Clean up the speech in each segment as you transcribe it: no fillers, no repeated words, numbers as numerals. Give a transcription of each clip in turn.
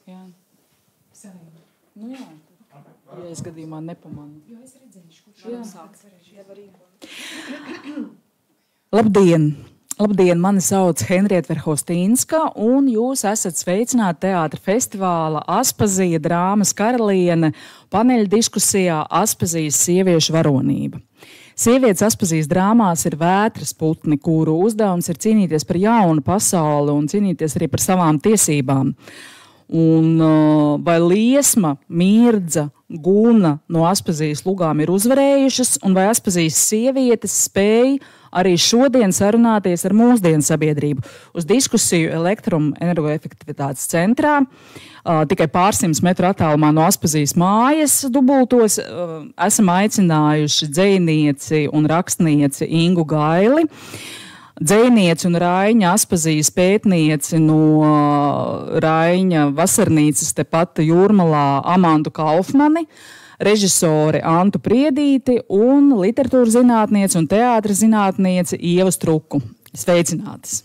Jā. Nu jā. Ja es gadījumā nepamanu. Jo es redzēšu, kurš Labdien! Labdien, mani sauc Henrieta Verhostīnska, un jūs esat sveicināti teātra festivāla Aspazija drāmas karaliene paneļa diskusijā Aspazijas sieviešu varonība. Sievietes Aspazijas drāmās ir vētras putni, kuru uzdevums ir cīnīties par jaunu pasauli un cīnīties arī par savām tiesībām. Un vai Liesma, Mirdza, Guna no Aspazijas lugām ir uzvarējušas, un vai Aspazijas sievietes spēja arī šodien sarunāties ar mūsdienu sabiedrību uz diskusiju elektroenergoefektivitātes centrā, tikai pārsimt metru attālumā no Aspazijas mājas dubultos, esam aicinājuši dzejnieci un rakstnieci Ingu Gaili, dzejnieci un Raiņa Aspazijas pētnieci no Raiņa vasarnīcas tepat Jūrmalā Amandu Kaufmani, režisori Antu Priedīti un literatūras zinātnieci un teātra zinātnieci Ieva Struku. Sveicinātas!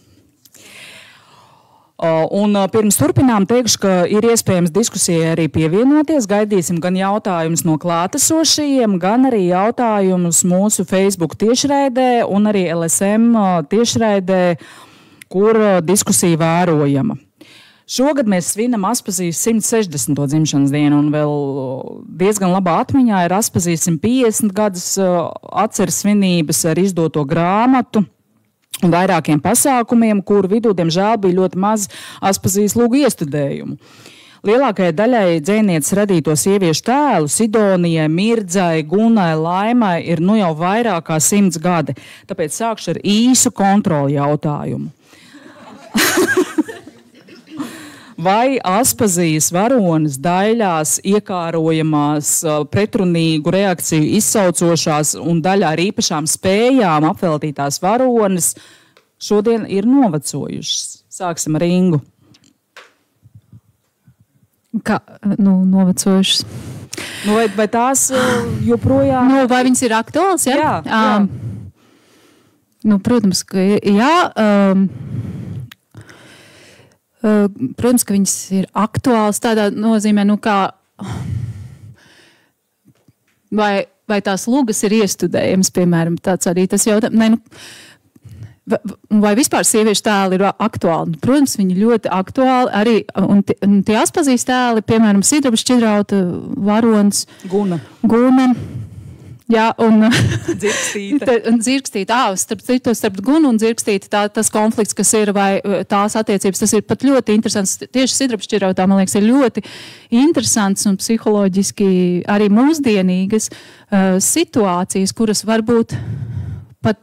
Un pirms turpinām teikšu, ka ir iespējams diskusijai arī pievienoties. Gaidīsim gan jautājumus no klātesošajiem, gan arī jautājumus mūsu Facebook tiešraidē un arī LSM tiešraidē, kur diskusija vērojama. Šogad mēs svinam Aspazijas 160. dzimšanas dienu, un vēl diezgan labā atmiņā ir Aspazijas 150 gadus atceres svinības ar izdoto grāmatu un vairākiem pasākumiem, kuru vidū, diemžēl, bija ļoti maz Aspazijas lūgu iestudējumu. Lielākajai daļai dzejnieces radīto sieviešu tēlu Sidonijai, Mirdzai, Gunai, Laimai ir nu jau vairāk kā 100 gadi, tāpēc sākšu ar īsu kontroli jautājumu. Vai Aspazijas varonas daļās iekārojamās pretrunīgu reakciju izsaucošās un daļā ar īpašām spējām apveltītās varonas šodien ir novecojušas? Sāksim ar Ingu. Kā, novecojušas? Vai tās joprojām... Vai viņas ir aktuāls, ja? Jā. Protams, ka jā... Protams, ka viņas ir aktuāls tādā nozīmē, kā vai tās lugas ir iestudējams, piemēram, tāds arī tas jautājums. Vai vispār sieviešu tēli ir aktuāli? Protams, viņi ļoti aktuāli arī, un tie Aspazijas tēli, piemēram, Sidraba Šķidrauta, varonis, Guna. Jā, un Dzirkstīte. Starp Gunu un Dzirkstīti tas konflikts, kas ir, vai tās attiecības, tas ir pat ļoti interesants. Tieši Sidraba Šķidrautā, man liekas, ir ļoti interesants un psiholoģiski arī mūsdienīgas situācijas, kuras varbūt pat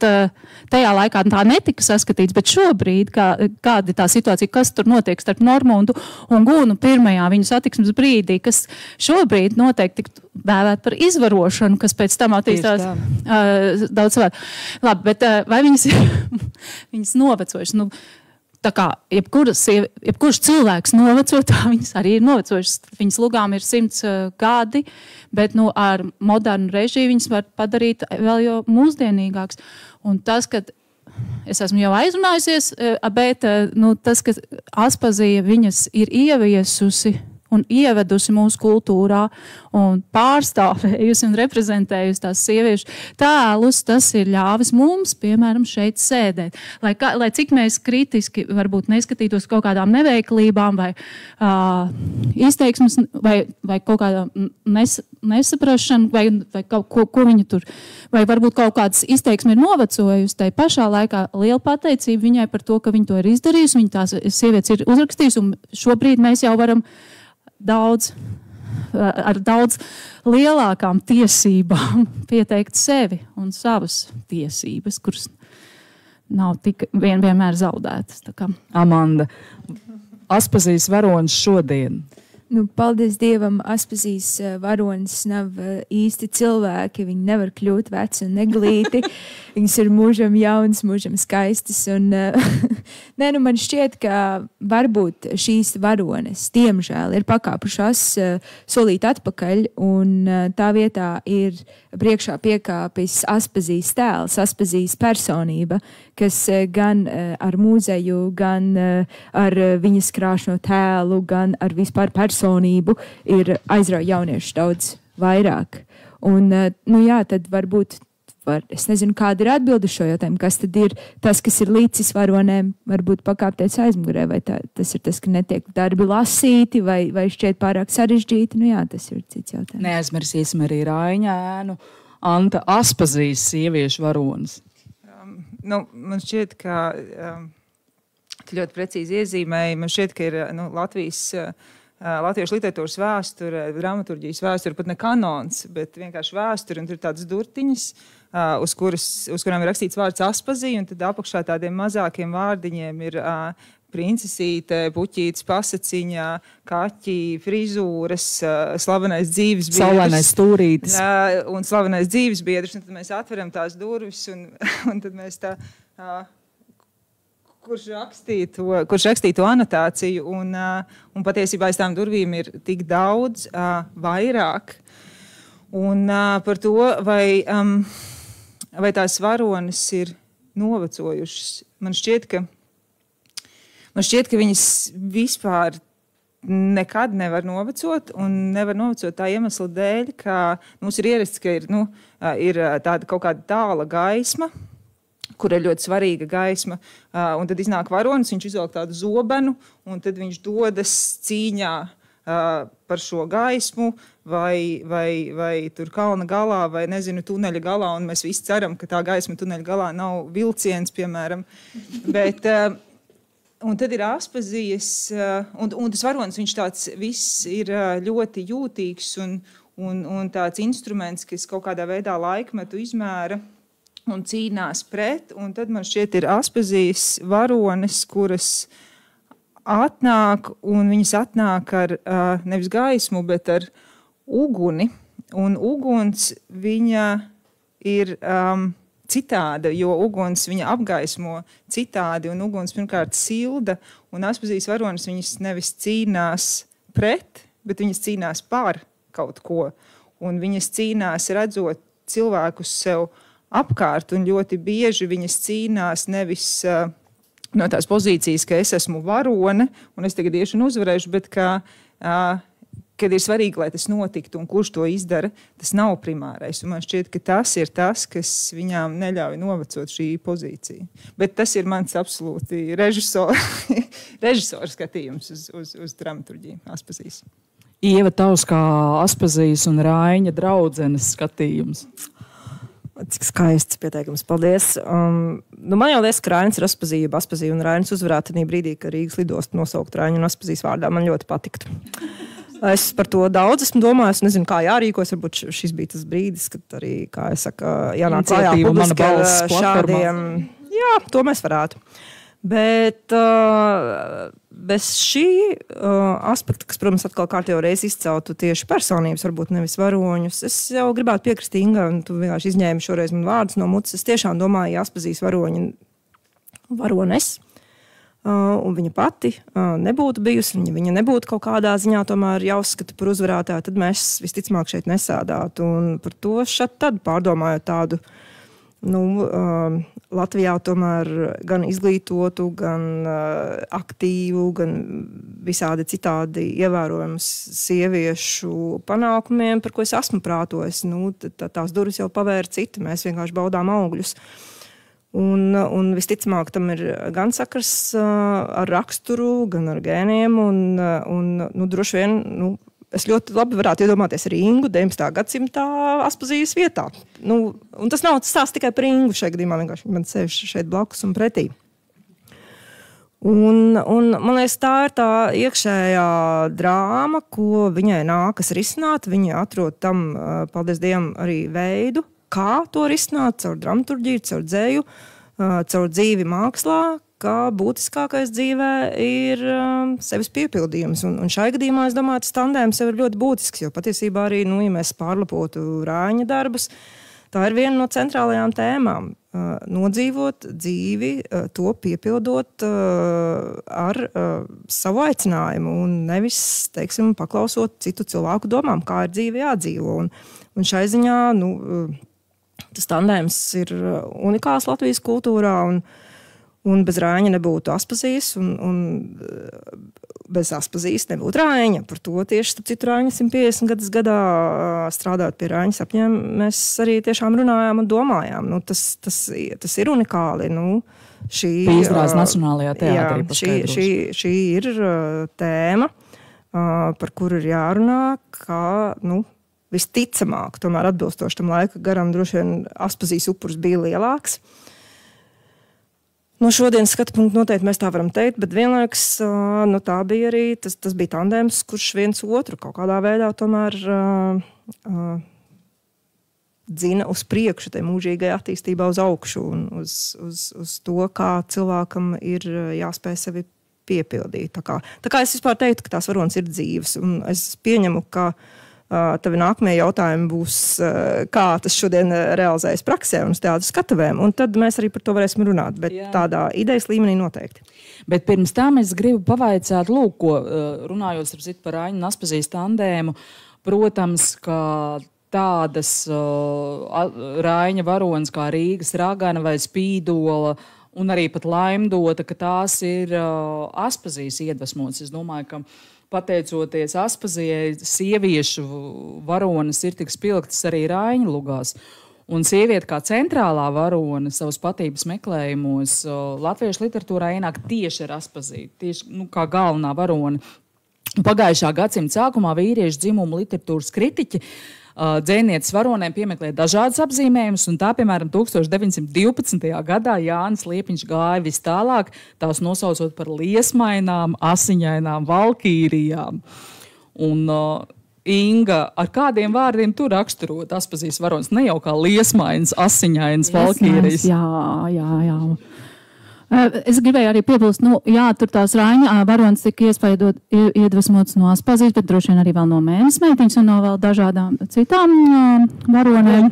tajā laikā tā netika saskatīts, bet šobrīd, kāda ir tā situācija, kas tur notiek starp Normundu un Gunu pirmajā viņu satiksmes brīdī, kas šobrīd noteikti tiktu dēvēt par izvarošanu, kas pēc tam attīstās daudz vēl. Labi, bet vai viņas novecojušas? Tā kā jebkurš cilvēks noveco, tā viņas arī ir novecojušas. Viņas lugām ir 100 gadi, bet ar modernu režiju viņas var padarīt vēl jau mūsdienīgāks. Un tas, ka es esmu jau aizrunājusies, bet tas, ka Aspazija viņas ir ieviesusi un ievedusi mūsu kultūrā un pārstāvējusi un reprezentējusi tās sieviešu tēlus, tas ir ļāvis mums, piemēram, šeit sēdēt. Lai cik mēs kritiski varbūt neskatītos kaut kādām neveiklībām vai izteiksmes vai kaut kādā nesaprašanu vai ko viņa tur, vai varbūt kaut kādas izteiksmes ir novecojusi, tai pašā laikā liela pateicība viņai par to, ka viņa to ir izdarījusi, viņa tās sievietes ir uzrakstījusi, un šobrīd mēs jau varam ar daudz lielākām tiesībām pieteikt sevi un savas tiesības, kuras nav tik vienmēr zaudētas. Amanda, Aspazijas varonis šodien. Nu, paldies Dievam, Aspazijas varonis nav īsti cilvēki. Viņi nevar kļūt veci un neglīti. Viņas ir mūžam jaunas, mūžam skaistas. Un, nē, nu man šķiet, ka varbūt šīs varones, diemžēl, ir pakāpušās solīt atpakaļ, un tā vietā ir priekšā piekāpis Aspazijas tēls, Aspazijas personība, kas gan ar mūzeju, gan ar viņas krāšņo tēlu, gan ar vispār personību ir aizrauja jauniešu daudz vairāk. Un, nu jā, tad varbūt, es nezinu, kāda ir atbilde šo jautājumu, kas tad ir tas, kas ir līdzis varonēm, varbūt pakāpties aizmugurē, vai tas ir tas, ka netiek darbi lasīti, vai šķiet pārāk sarežģīti, nu jā, tas ir cits jautājums. Neaizmirsīsim arī Raiņa ēnu, Anta Aspazijas sieviešu varonis. Man šķiet, ka tu ļoti precīzi iezīmēji. Man šķiet, ka ir latviešu literatūras vēsture, dramaturģijas vēsture, pat ne kanons, bet vienkārši vēsture, un tur ir tādas durtiņas, uz kurām ir rakstīts vārds Aspazija, un tad apakšā tādiem mazākiem vārdiņiem ir princesīte, puķītes, pasaciņā, kaķi, frizūras, slavenais dzīves biedrs. Slavenais stūrītis. Un slavenais dzīves biedrs, un tad mēs atveram tās durvis, un tad mēs tā... Kurš rakstīja to anotāciju, un patiesībā aiz tām durvīm ir tik daudz vairāk. Un par to, vai tās varonis ir novecojušas, man šķiet, ka viņas vispār nekad nevar novecot, un nevar novecot tā iemesla dēļ, ka mums ir ierasts, ka ir tāda kaut kāda tāla gaisma, kur ir ļoti svarīga gaisma, un tad iznāk varonis, viņš izvelk tādu zobenu, un tad viņš dodas cīņā par šo gaismu, vai tur kalna galā, vai nezinu, tuneļa galā, un mēs visi ceram, ka tā gaisma tuneļa galā nav vilciens, piemēram. Bet, un tad ir Aspazijas, un tas varonis, viņš tāds viss ir ļoti jūtīgs, un tāds instruments, kas kaut kādā veidā laikmetu izmēra, un cīnās pret, un tad man šķiet ir Aspazijas varonis, kuras atnāk, un viņas atnāk ar nevis gaismu, bet ar uguni, un uguns viņa ir citāda, jo uguns viņa apgaismo citādi, un uguns pirmkārt silda, un Aspazijas varonis viņas nevis cīnās pret, bet viņas cīnās par kaut ko, un viņas cīnās redzot cilvēkus sev apkārt, un ļoti bieži viņas cīnās nevis no tās pozīcijas, ka es esmu varone, un es tagad iešu un uzvarēšu, bet kad ir svarīgi, lai tas notiktu, un kurš to izdara, tas nav primārais. Un man šķiet, ka tas ir tas, kas viņām neļauj novecot šī pozīcija. Bet tas ir mans absolūti režisora skatījums uz dramaturģiju Aspazijas. Ieva, tavs kā Aspazijas un Raiņa draudzenes skatījums. Cik skaists pieteikums, paldies. Man jau liekas, ka Rainis ir Aspazija un Rainis uzvarētu tajā brīdī, ka Rīgas lidostu nosaukt Raiņu un Aspazijas vārdā. Man ļoti patiktu. Es par to daudz esmu domājis, nezinu, kā jārīkojas. Varbūt šis bija tas brīdis, kad arī, kā es saku, jānāk klājā publiski ar šādiem. Jā, to mēs varētu. Bet bez šī aspekta, kas, protams, atkal kārtējo reizi izceltu tieši personības, varbūt nevis varoņus, es jau gribētu piekrist Inga, un tu vienkārši izņēmi šoreiz man vārdus no mutes. Es tiešām domāju, ja Aspazijas varones, un viņa pati nebūtu bijusi, viņa nebūtu kaut kādā ziņā tomēr jāuzskata par uzvarētāju, tad mēs visticamāk šeit nesēdātu. Un par to šad tad pārdomājot tādu, Latvijā tomēr gan izglītotu, gan aktīvu, gan visādi citādi ievērojams sieviešu panākumiem, par ko es esmu prātojis. Tās durvis jau pavēra citi, mēs vienkārši baudām augļus. Un visticamāk tam ir gan sakars ar raksturu, gan ar gēniem, un droši vien, es ļoti labi varētu iedomāties arī Ingu 19. gadsimtā Aspazijas vietā. Un tas nav stāsts tikai par Ingu šajā gadījumā, vienkārši man sēž šeit blakus un pretī. Un man liekas, tā ir tā iekšējā drāma, ko viņai nākas risināt. Viņa atrod tam, paldies Dievam, arī veidu, kā to risināt, caur dramaturģiju, caur dzēju, caur dzīvi mākslā, ka būtiskākais dzīvē ir sevis piepildījums. Un šai gadījumā, es domāju, tas tandēms jau ir ļoti būtisks, jo patiesībā arī, ja mēs pārlapotu Rāņa darbus, tā ir viena no centrālajām tēmām. Nodzīvot dzīvi, to piepildot ar savu aicinājumu un nevis, teiksim, paklausot citu cilvēku domām, kā ir dzīve jādzīvo. Un šai ziņā, tas tandēms ir unikāls Latvijas kultūrā un bez Rāņa nebūtu Aspazijas un bez Aspazijas nebūtu Rāņa. Par to tieši citu Rāņa 150 gadus gadā strādājot pie Rāņa sapņiem, mēs arī tiešām runājām un domājām. Tas ir unikāli. Bija izrādes Nacionālajā teātrī. Šī ir tēma, par kuru ir jārunā, kā, visticamāk, tomēr atbilstoši tam laika garam, droši vien Aspazijas upurs bija lielāks. No šodienas skatu punktu noteikti mēs tā varam teikt, bet vienlaikus tā bija arī, tas bija tandēms, kurš viens otru kaut kādā veidā tomēr dzina uz priekšu tai mūžīgai attīstībā uz augšu un uz to, kā cilvēkam ir jāspēj sevi piepildīt. Tā kā es vispār teiktu, ka tās varonas ir dzīves, un es pieņemu, ka tavi nākamie jautājumi būs, kā tas šodien realizējas praksē un uz teātru skatuvēm, un tad mēs arī par to varēsim runāt, bet tādā idejas līmenī noteikti. Bet pirms tam es gribu pavaicāt, ko runājot par Rāņa un Aspazijas tandēmu, protams, ka tādas Rāņa varonas kā Rīgas ragana vai Spīdola un arī pat Laimdota, ka tās ir Aspazijas iedvesmotas. Es domāju, ka pateicoties Aspazijai, sieviešu varonas ir tik spilgtas arī Rāņa lugās. Un sieviete kā centrālā varona savas patības meklējumos latviešu literatūrā ienāk tieši ar Aspaziju, tieši kā galvenā varona. Pagājušā gadsimta sākumā vīriešu dzimumu literatūras kritiķi dzejnieces varonēm piemeklēja dažādas apzīmējumus, un tā, piemēram, 1912. gadā Jānis Liepiņš gāja vis tālāk, tās nosaucot par liesmainām, asiņainām valkīrijām. Un Inga, ar kādiem vārdiem tu raksturot Aspazijas varonas? Ne jau kā liesmainas, asiņainas valkīrijas. Jā. Es gribēju arī piebilst, tur tās Rāņa varonas tika iedvesmotas no Aspazijas, bet droši vien arī vēl no Mēnes meitiņas un no vēl dažādām citām varonēm.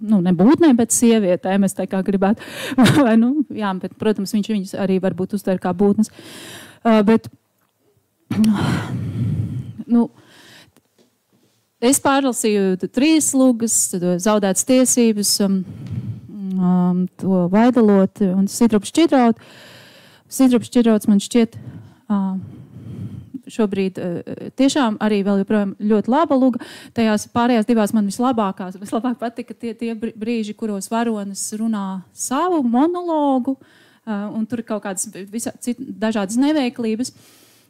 Ne būtnēm, bet sievietēm, es tā kā gribētu. Bet, protams, viņas arī varbūt uztver kā būtnes. Es pārlasīju 3 lugas, Zaudētas tiesības, to Vaidaloti un Sidrabu šķidraut. Sidrabu šķidrauts man šķiet šobrīd tiešām arī vēl joprojām ļoti laba luga. Tajās pārējās 2 man vislabāk patika tie brīži, kuros varonas runā savu monologu, un tur ir kaut kādas dažādas neveiklības.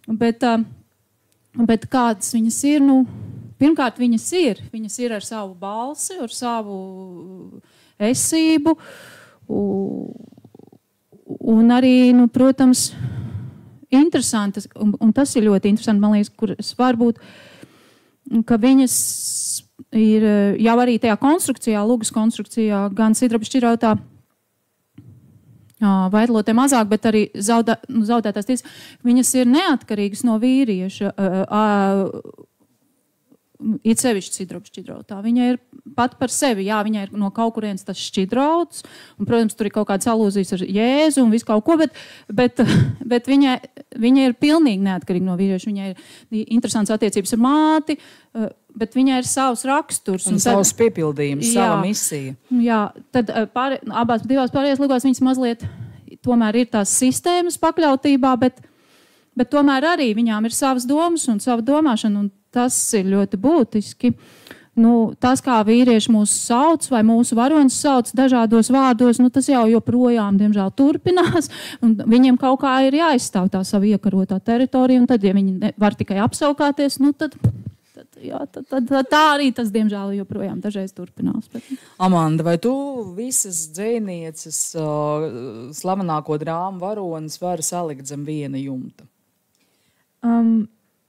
Bet kādas viņas ir? Pirmkārt, viņas ir ar savu balsi, ar savu esību, un arī, protams, interesantas, un tas ir ļoti interesanti, man liekas, kuras varbūt, ka viņas ir jau arī tajā konstrukcijā, lugas konstrukcijā, gan Sidrabu šķirautā, Vaidalotē mazāk, bet arī Zaudētās tiesības, viņas ir neatkarīgas no vīrieša, it sevišķi Sidrabu šķidrautā. Viņa ir pat par sevi, viņa ir no kaut kurienes tas šķidrauts, un, protams, tur ir kaut kādas alūzijas ar Jēzu un visu kaut ko, bet viņa ir pilnīgi neatkarīga no vīrieša. Viņa ir interesants attiecības ar māti, bet viņai ir savs raksturs. Un savs piepildījums, sava misija. Jā, tad abās 2 pārējās lugās viņas mazliet tomēr ir tās sistēmas pakļautībā, bet tomēr arī viņām ir savas domas un sava domāšana, un tas ir ļoti būtiski. Tas, kā vīrieši mūs sauc vai mūsu varonas sauc dažādos vārdos, tas jau joprojām, diemžēl, turpinās. Un viņiem kaut kā ir jāizstāv tā sava iekarotā teritorija, un tad, ja viņi var tikai apsaukāties, tad tā arī tas, diemžēl, joprojām dažreiz turpinās. Amanda, vai tu visas dzejnieces slavenāko drāmu varonas vari salikt zem viena jumta?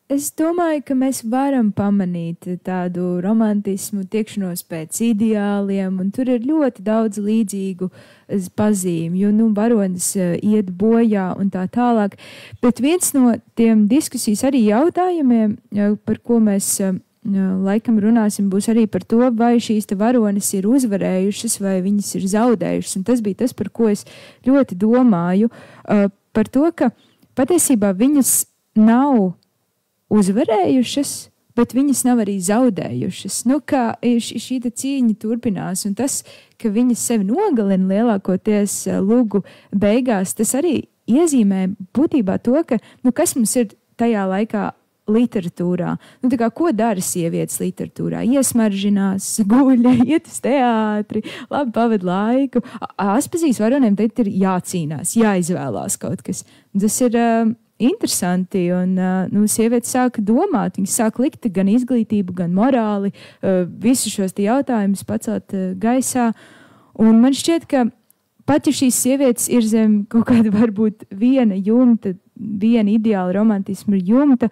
Es domāju, ka mēs varam pamanīt tādu romantismu, tiekšanos pēc ideāliem, un tur ir ļoti daudz līdzīgu pazīmi, jo, varonis iet bojā un tā tālāk. Bet viens no tiem diskusijas arī jautājumiem, par ko mēs laikam runāsim, būs arī par to, vai šīs te varonis ir uzvarējušas vai viņas ir zaudējušas. Un tas bija tas, par ko es ļoti domāju, par to, ka patiesībā viņas nav uzvarējušas, bet viņas nav arī zaudējušas. Kā šī cīņa turpinās, un tas, ka viņas sevi nogalina lielākoties lugu beigās, tas arī iezīmē būtībā to, ka, kas mums ir tajā laikā literatūrā. Ko dara sievietes literatūrā? Iesmaržinās, guļ, iet uz teātri, labi pavada laiku. Aspazijas varoniem teikt ir jācīnās, jāizvēlās kaut kas. Tas ir interesanti, un sievietes sāka domāt, viņas sāka likt gan izglītību, gan morāli, visus šos jautājumus pacelt gaisā. Un man šķiet, ka pat ja šīs sievietes ir zem kaut kāda varbūt viena jumta, viena ideāla romantisma jumta,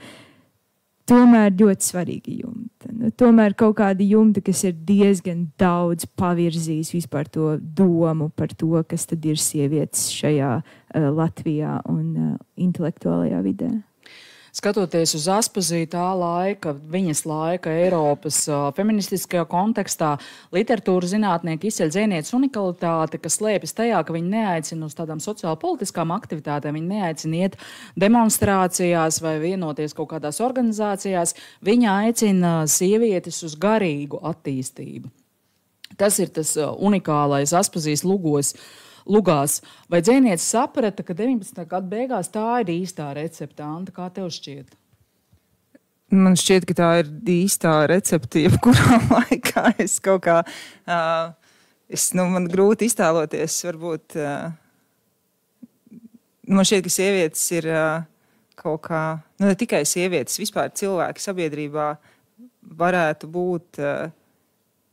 tomēr ļoti svarīga jumta. Tomēr kaut kāda jumta, kas ir diezgan daudz pavirzījis vispār to domu par to, kas tad ir sievietes šajā Latvijā un intelektuālajā vidē. Skatoties uz Aspaziju tā laika, viņas laika Eiropas feministiskajā kontekstā, literatūra zinātnieki izceļ dzejnieces unikalitāti, kas slēpjas tajā, ka viņi neaicina uz tādām sociālpolitiskām aktivitātēm, viņi neaicina iet demonstrācijās vai vienoties kaut kādās organizācijās, viņi aicina sievietes uz garīgu attīstību. Tas ir tas unikālais Aspazijas lugās. Vai dzejniece saprata, ka 19. gada beigās tā ir īstā recepte? Anta, kā tev šķiet? Man šķiet, ka tā ir īstā recepte, jebkurā laikā es kaut kā, man grūti iztēloties, varbūt, man šķiet, ka sievietes ir kaut kā, ne tikai sievietes, vispār cilvēki sabiedrībā varētu būt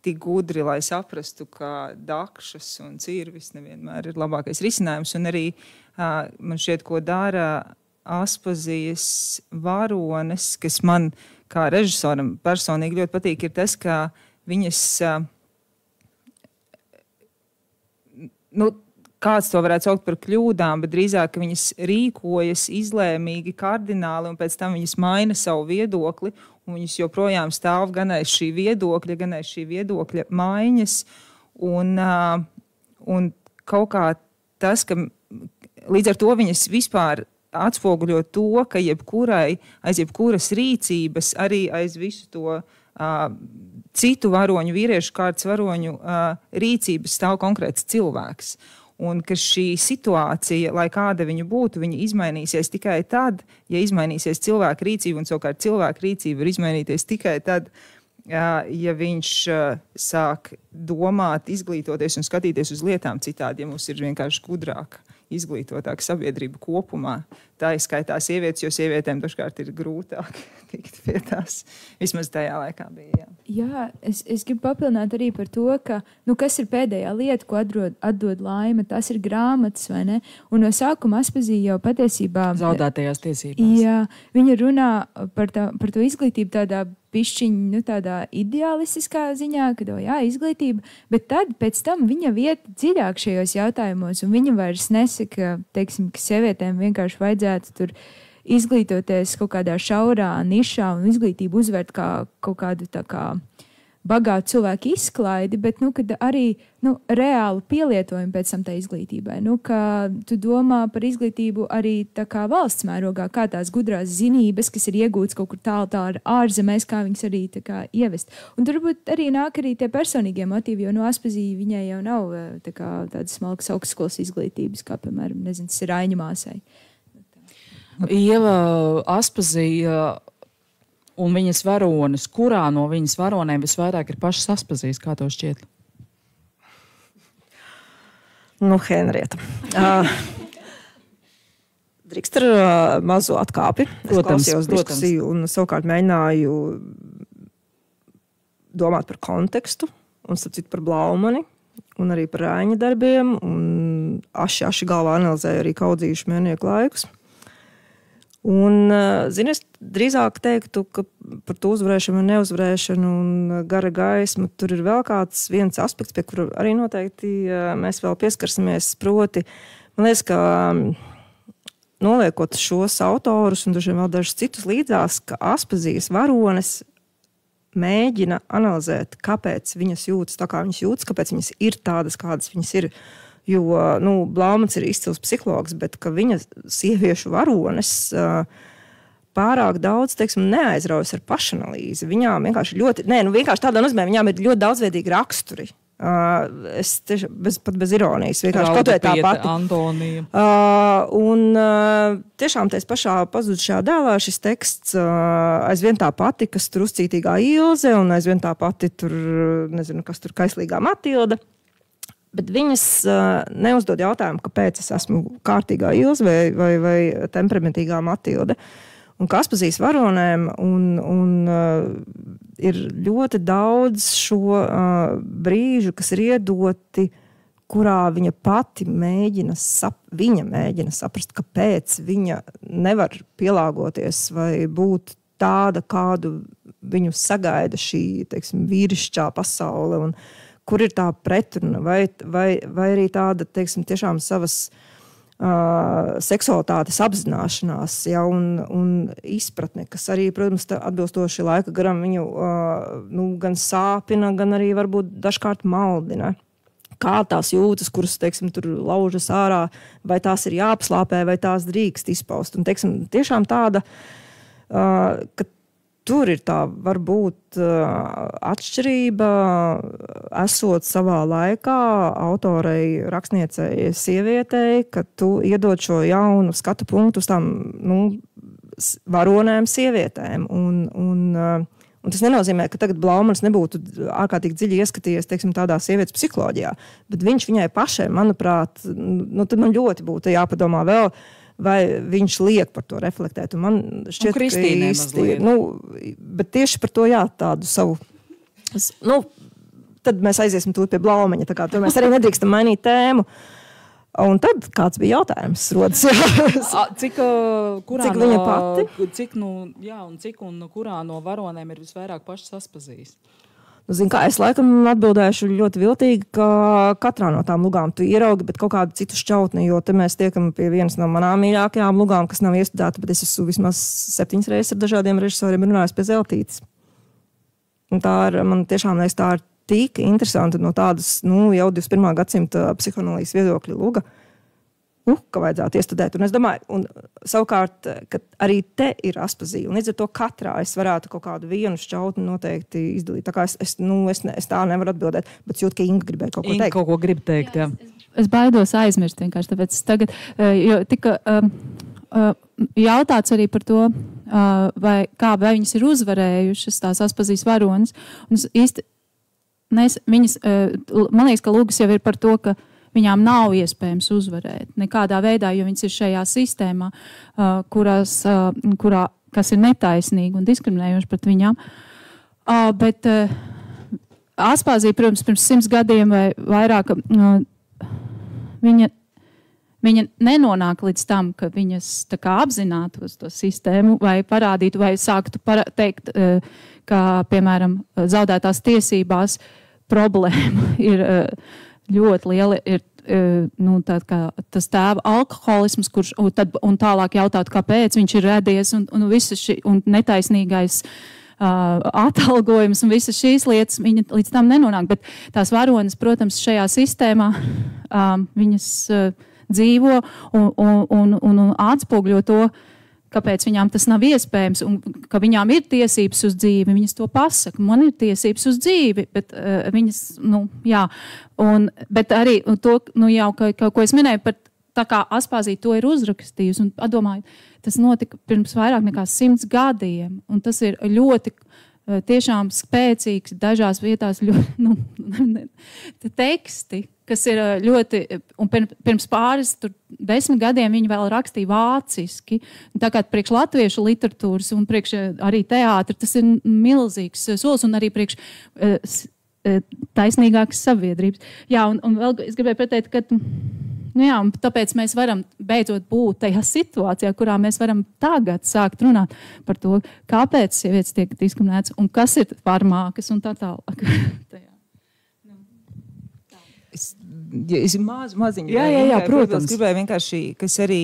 tik gudri, lai saprastu, ka dakšas un cirvis nevienmēr ir labākais risinājums. Un arī man šķiet, ko dara Aspazijas varones, kas man kā režisoram personīgi ļoti patīk, ir tas, ka viņas, kāds to varētu saukt par kļūdām, bet drīzāk, ka viņas rīkojas izlēmīgi, kardināli, un pēc tam viņas maina savu viedokli, un viņas joprojām stāv gan aiz šī viedokļa maiņas, un kaut kā tas, ka līdz ar to viņas vispār atspoguļo to, ka aiz jebkuras rīcības, arī aiz visu to citu varoņu, vīriešu kārtas varoņu rīcības stāv konkrēts cilvēks. Un ka šī situācija, lai kāda viņa būtu, viņa izmainīsies tikai tad, ja izmainīsies cilvēka rīcība, un savukārt cilvēka rīcība var izmainīties tikai tad, ja viņš sāk domāt, izglītoties un skatīties uz lietām citādi, ja mums ir vienkārši gudrāka, izglītotāka sabiedrība kopumā. Tā izskaitā sievietes, jo sievietēm dažkārt ir grūtāk tikt pie tās. Vismaz tajā laikā bija. Jā, es gribu papildināt arī par to, ka, kas ir pēdējā lieta, ko atdod laime, tas ir grāmatas, vai ne? Un no sākuma Aspazija jau patiesībā zaudētajās tiesībās. Jā, viņa runā par to izglītību tādā pišķiņu, tādā ideālistiskā ziņā, ka izglītība, bet tad pēc tam viņa iet dziļāk šajos jautājumos, un viņa vairs nesaka, teiksim, ka sievietēm vienkārši vajadzētu tur izglītoties kaut kādā šaurā nišā un izglītību uzvērt kā kaut kādu tā kā bagātu cilvēku izklaidi, bet kad arī reāli pielietojumu pēc tam tā izglītībai. Ka tu domā par izglītību arī tā kā valsts mērogā, kā tās gudrās zinības, kas ir iegūtas kaut kur tālu ārzemēs, kā viņas arī tā kā ievest. Un tur varbūt arī nāk arī tie personīgie motīvi, jo Aspazija viņai jau nav tādas smalkas augstskolas izglītības, kā, piemēram, tas ir Aiņa māsai. Ieva Aspazija un viņas varonis, kurā no viņas varonēm visvairāk ir pašas Aspazijas, kā tev šķiet? Henrieta. Drīkst ar mazo atkāpi. Es klausījos diskusiju un savukārt mēģināju domāt par kontekstu un starp citu par Blaumani un arī par Aiņa darbiem un aši galvā analizēju arī Kaudzīšu Mēnieku laikus. Un, zini, es drīzāk teiktu, ka par to uzvarēšanu un neuzvarēšanu un gara gaismu tur ir vēl kāds viens aspekts, pie kura arī noteikti mēs vēl pieskarsimies. Proti, man liekas, ka noliekot šos autorus un dažiem vēl dažus citus līdzās, ka Aspazijas varones mēģina analizēt, kāpēc viņas jūtas tā, kā viņas jūtas, kāpēc viņas ir tādas, kādas viņas ir. Jo Blaumans ir izcils psihologs, bet ka viņa sieviešu varones pārāk daudz, teiksim, neaizraujas ar pašanalīzi. Viņām vienkārši vienkārši tādā nozīmē, viņām ir ļoti daudzveidīgi raksturi. Es tieši bez ironijas, vienkārši kaut vai tā pati. Antonija. Tiešām tais pašā pazudušajā dēlā šis teksts aizvien tā pati, kas tur uzcītīgā Ilze un aizvien tā pati tur, nezinu, kas tur kaislīgā Matilda. Bet viņas neuzdod jautājumu, kāpēc es esmu kārtīgā Ilze vai temperamentīgā Matilde. Un kā Aspazijas varonēm ir ļoti daudz šo brīžu, kas ir iedoti, kurā viņa pati mēģina saprast, kāpēc viņa nevar pielāgoties vai būt tāda, kādu viņu sagaida šī, teiksim, vīrišķā pasaule un kur ir tā pretruna, vai arī tāda, teiksim, tiešām savas seksualitātes apzināšanās, ja, un izpratne, kas arī, protams, atbilstoši laika garam viņu gan sāpina, gan arī varbūt dažkārt maldina. Kā tās jūtas, kuras, teiksim, tur laužas ārā, vai tās ir jāapslāpē, vai tās drīkst izpaust. Un, teiksim, tiešām tāda, ka tur ir tā varbūt atšķirība, esot savā laikā autorei, rakstniecei, sievietei, ka tu iedod šo jaunu skatu punktu uz tām varonēm sievietēm. Un tas nenozīmē, ka tagad Blaumans nebūtu ārkārtīgi dziļi ieskatījies, teiksim, tādā sievietes psiholoģijā, bet viņš viņai pašai, manuprāt, tad man ļoti būtu jāpadomā vēl, vai viņš liek par to reflektēt. Un man šķiet, ka īsti, bet tieši par to, tādu savu, tad mēs aiziesim tūlīt pie Blaumaņa, tā kā tur mēs arī nedrīkstam mainīt tēmu. Un tad kāds bija jautājums rodas? Cik viņa pati? Cik un kurā no varonēm ir visvairāk pašas Aspazijas? Es laikam atbildēšu ļoti viltīgi, ka katrā no tām lugām tu ieraugi, bet kaut kādu citu šķautni, jo te mēs tiekam pie vienas no manām mīļākajām lugām, kas nav iestudēta, bet es esmu vismaz 7 reizes ar dažādiem režisoriem runājis pie Zeltītes. Un tā ir, man tiešām liekas, tā ir tik interesanti no tādas, jau 21. gadsimta psihoanalīzes viedokļa luga, ka vajadzētu iestudēt. Un es domāju, savukārt, ka arī te ir Aspazija. Un līdz ar to katrā es varētu kaut kādu vienu šķautni noteikti izdalīt. Tā kā es tā nevaru atbildēt, bet jūt, ka Inga gribēja kaut ko teikt. Kaut ko grib teikt, jā. Es baidos aizmirst vienkārši, tāpēc tagad, jo tika jautāts arī par to, vai viņas ir uzvarējušas tās Aspazijas varonas. Un īsti, man liekas, ka lūgas jau ir par to, ka viņām nav iespējams uzvarēt nekādā veidā, jo viņas ir šajā sistēmā, kas ir netaisnīga un diskriminējoša pret viņām. Bet Aspazija, protams, pirms 100 gadiem vai vairāk, viņa nenonāk līdz tam, ka viņas tā kā apzinātos to sistēmu vai parādītu, vai sāktu teikt, ka, piemēram, zaudētās tiesībās problēma ir ļoti liela, tas tēva alkoholisms, kurš un tālāk jautāt, kāpēc viņš ir radies, un netaisnīgais atalgojums un visas šīs lietas, viņa līdz tam nenonāk. Bet tās varonas, protams, šajā sistēmā viņas dzīvo un atspogļo to, kāpēc viņām tas nav iespējams un ka viņām ir tiesības uz dzīvi. Viņas to pasaka. Man ir tiesības uz dzīvi, bet viņas, bet arī to, ko es minēju par tā kā Aspazija to ir uzrakstījusi un padomāju, tas notika pirms vairāk nekā 100 gadiem. Un tas ir ļoti tiešām spēcīgs, dažās vietās ļoti, teksti, kas ir ļoti, un pirms pāris 10 gadiem viņi vēl rakstīja vāciski. Tā kā priekš latviešu literatūras un priekš arī teātra, tas ir milzīgs solis un arī priekš taisnīgākas sabiedrības. Jā, un vēl es gribēju pateikt, ka Nu jā, un tāpēc mēs varam beidzot būt tajā situācijā, kurā mēs varam tagad sākt runāt par to, kāpēc sievietes tiek diskriminētas un kas ir varmākas un tā tālāk. Es maziņu. Jā, protams. Gribēju vienkārši, kas arī,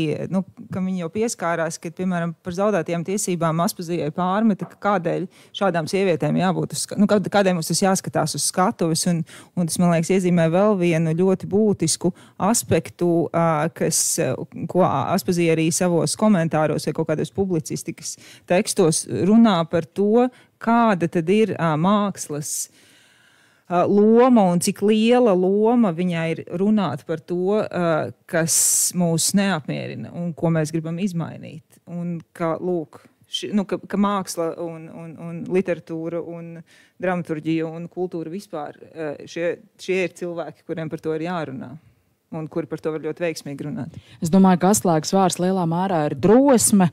ka viņi jau pieskārās, ka, piemēram, par zaudētajām tiesībām Aspazijai pārmeta, ka kādēļ šādām sievietēm jābūt kādēļ mums tas jāskatās uz skatuves, un tas, man liekas, iezīmē vēl vienu ļoti būtisku aspektu, ko Aspazija arī savos komentāros vai kaut kādos publicistikas tekstos runā par to, kāda tad ir mākslas loma un cik liela loma viņai ir runāt par to, kas mūs neapmierina un ko mēs gribam izmainīt. Un ka, lūk, ka māksla un literatūra un dramaturģija un kultūra vispār, šie ir cilvēki, kuriem par to ir jārunā un kuri par to var ļoti veiksmīgi runāt. Es domāju, ka atslēgas vārds lielā mērā ir drosme.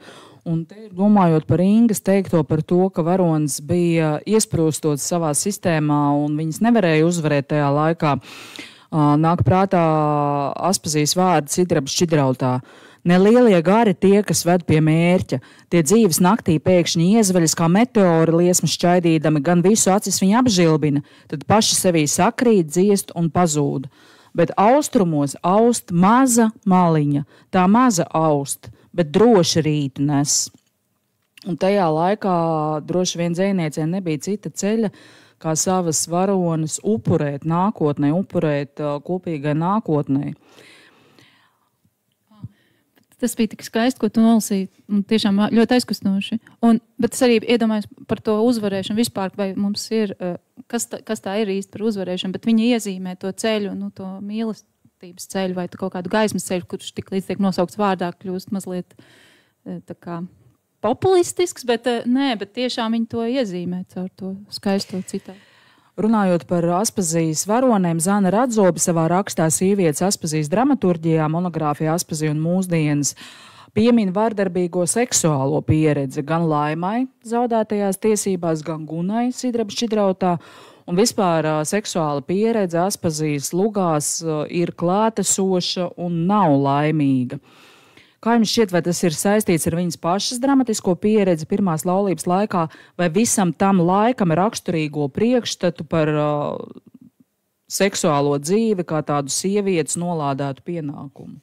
Un te, domājot par Ingas teikto par to, ka varonis bija iesprūstots savā sistēmā un viņas nevarēja uzvarēt tajā laikā, nāk prātā Aspazijas vārdi Sidraba šķidrautā. Nelielie gari tie, kas ved pie mērķa, tie dzīves naktī pēkšņi iezveļas kā meteori liesmas šķaidīdami, gan visu acis viņi apžilbina, tad paši sevī sakrīt, dziest un pazūd. Bet austrumos aust maza maliņa, tā maza aust, bet droši rītu nes. Un tajā laikā droši vien dzejniecei nebija cita ceļa, kā savas varonas upurēt nākotnē, upurēt kopīgai nākotnē. Tas bija tik skaisti, ko tu nolasīji, un tiešām ļoti aizkustinoši. Bet es arī iedomājos par to uzvarēšanu vispār, vai mums ir, kas tā ir īsti par uzvarēšanu, bet viņa iezīmē to ceļu, to mīlestības ceļu vai kaut kādu gaismas ceļu, kurš tik līdz tiek nosaukts vārdā, kļūst mazliet tā kā populistisks, bet tiešām viņi to iezīmē caur to skaisto citātu. Runājot par Aspazijas varonēm, Zana Radzobe savā rakstā Sievietes Aspazijas dramaturģijā, monogrāfijā Aspazija un mūsdienas, piemin vardarbīgo seksuālo pieredzi gan Laimai zaudētajās tiesībās, gan Gunai Sidraba šķidrautā. Un vispār seksuāla pieredze Aspazijas lugās ir klātesoša un nav laimīga. Kā jums šķiet, vai tas ir saistīts ar viņas pašas dramatisko pieredzi pirmās laulības laikā, vai visam tam laikam raksturīgo priekšstatu par seksuālo dzīvi kā tādu sievietes nolādētu pienākumu?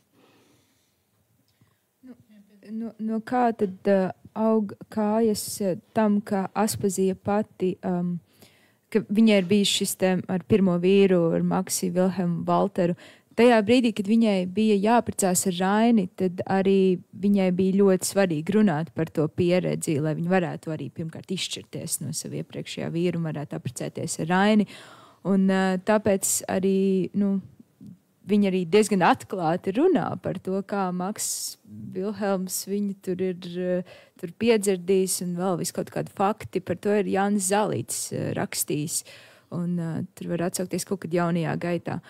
No kā tad aug kājas tam, ka Aspazija pati, ka viņai ir bijis šis ar pirmo vīru, ar Maksi Vilhelmu Valteru, tajā brīdī, kad viņai bija jāprecās ar Raini, tad arī viņai bija ļoti svarīgi runāt par to pieredzi, lai viņa varētu arī pirmkārt izšķirties no savu iepriekšējā vīru un varētu apprecēties ar Raini. Un tāpēc arī, viņa arī diezgan atklāti runā par to, kā Maks Vilhelms viņu tur ir piedzerdījis un vēl visu kaut kādu fakti. Par to ir Jānis Zalīts rakstījis un tur var atsaukties kaut kad jaunajā gaitā.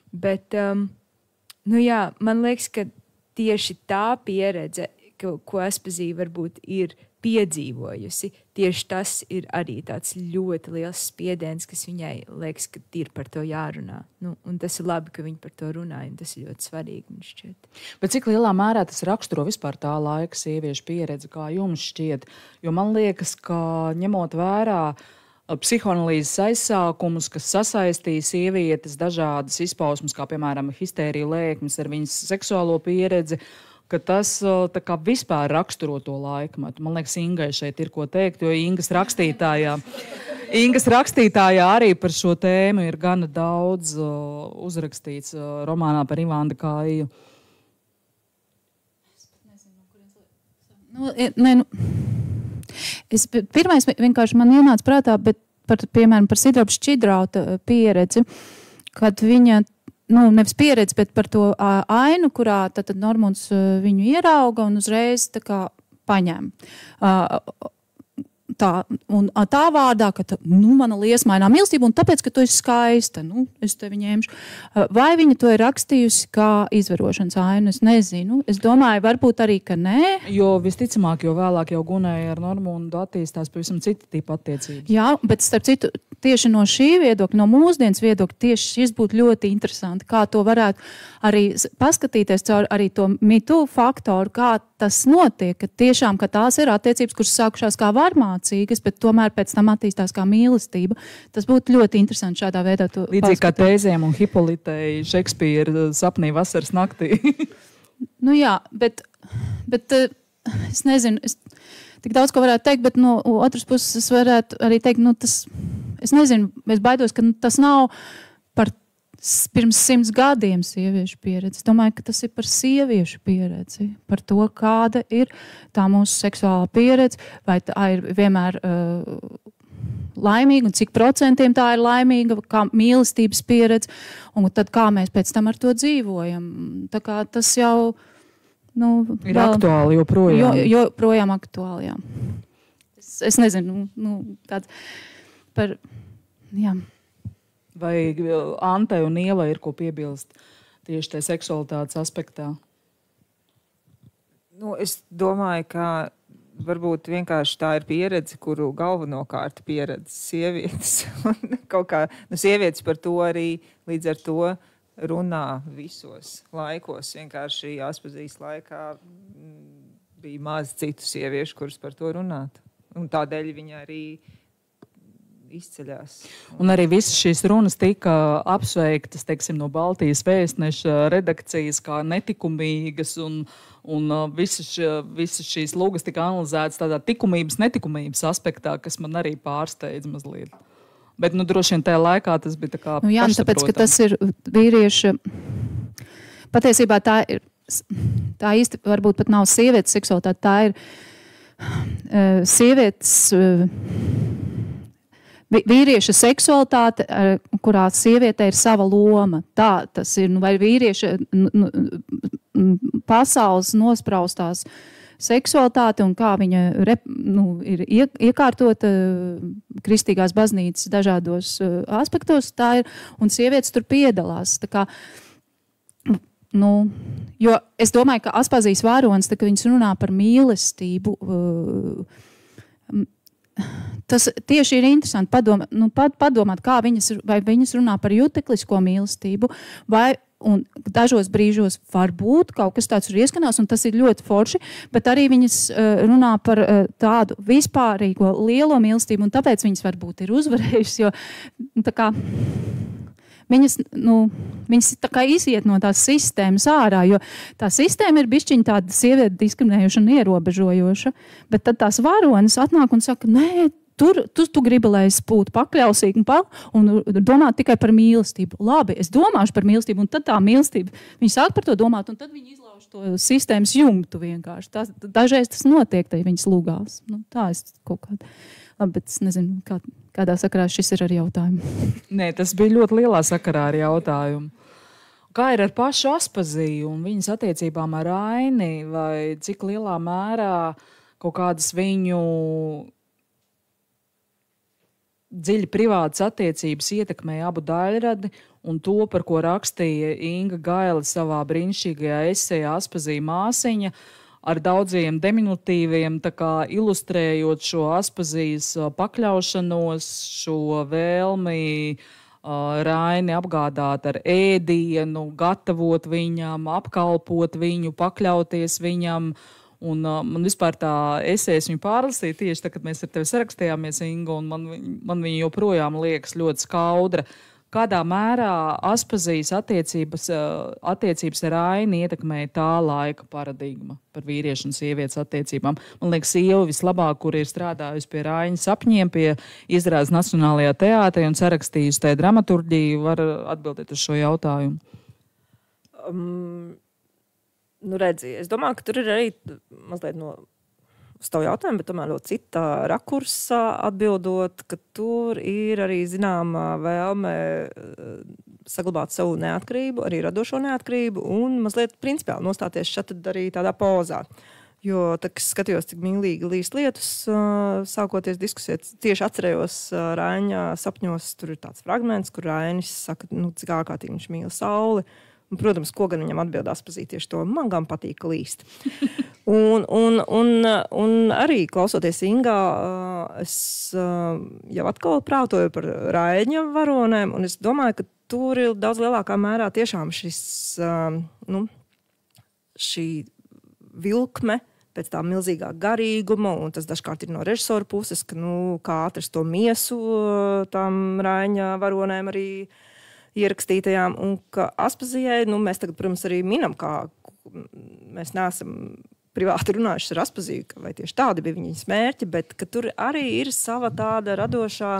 Bet, man liekas, ka tieši tā pieredze, ko Aspazija varbūt ir piedzīvojusi, tieši tas ir arī tāds ļoti liels spiediens, kas viņai liekas, ka ir par to jārunā. Un tas ir labi, ka viņi par to runāja, un tas ir ļoti svarīgi, man šķiet. Bet cik lielā mērā tas raksturo vispār tā laika sieviešu pieredzi, kā jums šķiet? Jo man liekas, ka ņemot vērā psihoanalīzes aizsākumus, kas sasaistīja sievietes dažādas izpausmes, kā piemēram histērija lēkmes ar viņas seksuālo pieredzi, ka tas tā kā vispār raksturo to laikmetu. Man liekas, Ingai šeit ir ko teikt, jo Ingas rakstītājā arī par šo tēmu ir gana daudz uzrakstīts romānā par Ivanda Kāju. Pirmais vienkārši man ienāca prātā, bet piemēram par Sidraba šķidrauta pieredzi, kad viņa, nevis pieredzi, bet par to ainu, kurā tad Normunds viņu ierauga un uzreiz tā kā paņem. tā vārdā, ka mana liesmainā mīlestība, un tāpēc, ka tu esi skaista, es tevi ņemšu. Vai viņa to ir rakstījusi kā izvarošanas ainu? Es nezinu. Es domāju, varbūt arī, ka nē. Jo visticamāk, jo vēlāk jau Gunēja ar Normundu attīstās pavisam cita tipa attiecības. Jā, bet starp citu, tieši no šī viedokļa, no mūsdienas viedokļa, tieši šis būtu ļoti interesanti, kā to varētu arī paskatīties caur arī to mitu faktoru, kā tas notiek, ka tiešām, ka tās ir attiecības, kuras sākušās kā varmācīgas, bet tomēr pēc tam attīstās kā mīlestība. Tas būtu ļoti interesanti šādā veidā to līdzīgi kā Tēzēm un Hipolitei Šekspīra sapnī vasaras naktī. Jā, bet es nezinu, tik daudz, ko varētu teikt, bet no otras puses es varētu arī teikt, es nezinu, es baidos, ka tas nav par pirms 100 gadiem sieviešu pieredzi. Es domāju, ka tas ir par sieviešu pieredzi, par to, kāda ir tā mūsu seksuālā pieredze, vai tā ir vienmēr laimīga, un cik procentiem tā ir laimīga, kā mīlestības pieredze, un tad kā mēs pēc tam ar to dzīvojam. Tā kā tas jau ir aktuāli joprojām. Joprojām aktuāli, jā. Es nezinu, tāds par, jā. Vai Antai un Ievai ir ko piebilst tieši tajā seksualitātes aspektā? Es domāju, ka varbūt vienkārši tā ir pieredze, kuru galvenokārt pieredze sievietes. Kaut kā sievietes par to arī līdz ar to runā visos laikos. Vienkārši Aspazijas laikā bija maz citu sieviešu, kuras par to runātu. Un tādēļ viņa arī izceļās. Un arī visas šīs runas tika apsveiktas, teiksim, no Baltijas vēstneša redakcijas kā netikumīgas, un visas šīs lūgas tika analizētas tādā netikumības aspektā, kas man arī pārsteidz mazliet. Bet, droši vien tajā laikā tas bija tā kā jā, tāpēc, ka tas ir vīrieša... Patiesībā tā īsti varbūt pat nav sievietes seksualitāte, tā ir sievietes... Vīrieša seksualitāte, kurā sieviete ir sava loma. Tā tas ir, vai vīrieša pasaules nospraustās seksualitāte un kā viņa ir iekārtota kristīgās baznīcas dažādos aspektos, tā ir, un sievietes tur piedalās. Tā kā, jo es domāju, ka Aspazijas varonis, tā, ka viņas runā par mīlestību, tas tieši ir interesanti padomāt, kā vai viņas runā par juteklisko mīlestību, un dažos brīžos varbūt kaut kas tāds ir ieskanās, un tas ir ļoti forši, bet arī viņas runā par tādu vispārīgo lielo mīlestību, un tāpēc viņas varbūt ir uzvarējušas, jo tā kā viņas tā kā iziet no tās sistēmas ārā, jo tā sistēma ir bišķiņa tāda sievieti diskriminējoša un ierobežojoša, bet tad tās varonis atnāk un saka, nē, tu gribi, lai es būtu pakļausīgi un domāt tikai par mīlestību. Labi, es domāšu par mīlestību, un tad tā mīlestība, viņi sāk par to domāt, un tad viņi izlauž to sistēmas jumtu vienkārši. Dažreiz tas notiek, tad viņas lūgās. Tā es kaut kādā. Labi, bet es nezinu, kādā sakarā šis ir ar jautājumu. Nē, tas bija ļoti lielā sakarā ar jautājumu. Kā ir ar pašu Aspaziju un viņas attiecībām ar Aini, vai cik lielā mērā kaut kādas viņu dziļi privātas attiecības ietekmēja abu daļradi un to, par ko rakstīja Inga Gaile savā brīnišķīgajā esejā Aspazija māsiņa, ar daudziem diminutīviem, tā kā ilustrējot šo Aspazijas pakļaušanos, šo vēlmi Raini apgādāt ar ēdienu, gatavot viņam, apkalpot viņu, pakļauties viņam. Un man vispār tā esejas viņu pārlasīja tieši tā, kad mēs ar tevi sarakstījāmies, Inga, un man viņa joprojām liekas ļoti skaudra. Kādā mērā Aspazijas attiecības ar Aini ietekmēja tā laika paradigma par vīriešu un sievietes attiecībām? Man liekas, Ieva vislabāk, kur ir strādājusi pie Raiņa sapņiem, pie izrādes Nacionālajā teātrī un sarakstījusi tajā dramaturģiju, var atbildēt uz šo jautājumu. Redzi, es domāju, ka tur ir arī mazliet uz tavu jautājumu, bet tomēr ļoti citā rakursā atbildot, ka tur ir arī zināma vēlme saglabāt savu neatkarību, arī radošo neatkarību un mazliet principiāli nostāties šeit arī tādā pozā. Jo, tā, kad skatījos, cik mīlīgi līst lietus, sākoties diskusēt, tieši atcerējos Raiņa sapņos, tur ir tāds fragments, kur Rainis saka, nu, cik ārkārtīgi viņš mīl sauli. Un, protams, ko gan viņam atbildās pazīt tieši to, man gan patīk līst. un arī klausoties Ingā, es jau atkal prātoju par Raiņa varonēm, un es domāju, ka tur ir daudz lielākā mērā tiešām šī vilkme pēc tā milzīgā garīguma, un tas dažkārt ir no režisora puses, ka, kā atrast to miesu tām Raiņa varonēm arī ierakstītajām, un ka Aspazijai, mēs tagad, protams, arī minam, kā mēs neesam privāti runājuši ar Aspaziju, vai tieši tādi bija viņas mērķi, bet ka tur arī ir sava tāda radošā,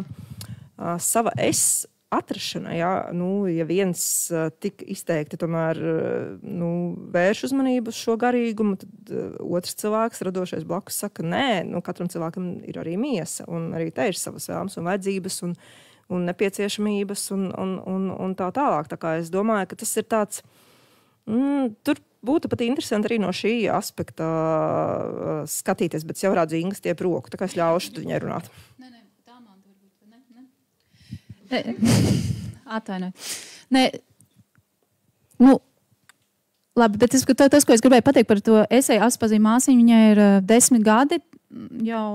sava es atrašana, ja viens tik izteikti tomēr vērš uzmanību uz šo garīgumu, tad otrs cilvēks, radošais blakus, saka, nē, katram cilvēkam ir arī miesa, un arī te ir savas vēlmes un vajadzības, un nepieciešamības un tā tālāk. Tā kā es domāju, ka tas ir tāds, tur būtu pat interesanti arī no šī aspekta skatīties, bet jau rādzu Ingas tiep roku, tā kā es ļaušu viņai runāt. Nē, tā man varbūt, atvainojiet. Nē, labi, bet tas, ko es gribēju pateikt par to eseju Aspazija māsiņu, viņai ir 10 gadi, jau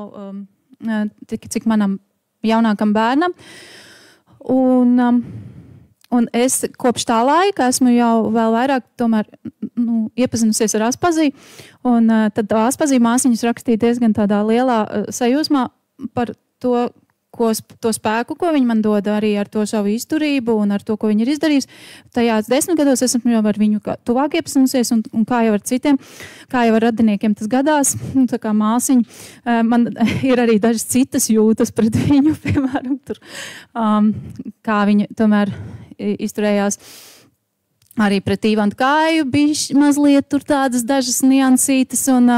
cik manam jaunākam bērnam. Un es kopš tā laika esmu jau vēl vairāk tomēr, iepazinusies ar Aspaziju. Un tad Aspazija māsiņas rakstīja diezgan tādā lielā sajūsmā par to spēku, ko viņi man dod arī ar to savu izturību un ar to, ko viņi ir izdarījusi. Tajās 10 gados esmu jau ar viņu tuvāk iepazinusies un kā jau ar citiem, kā jau ar radiniekiem tas gadās, tā kā māsiņa. Man ir arī dažas citas jūtas pret viņu, piemēram, tur, kā viņa tomēr izturējās. Arī pret Ivantu Kāju bija mazliet tur tādas dažas niansītas un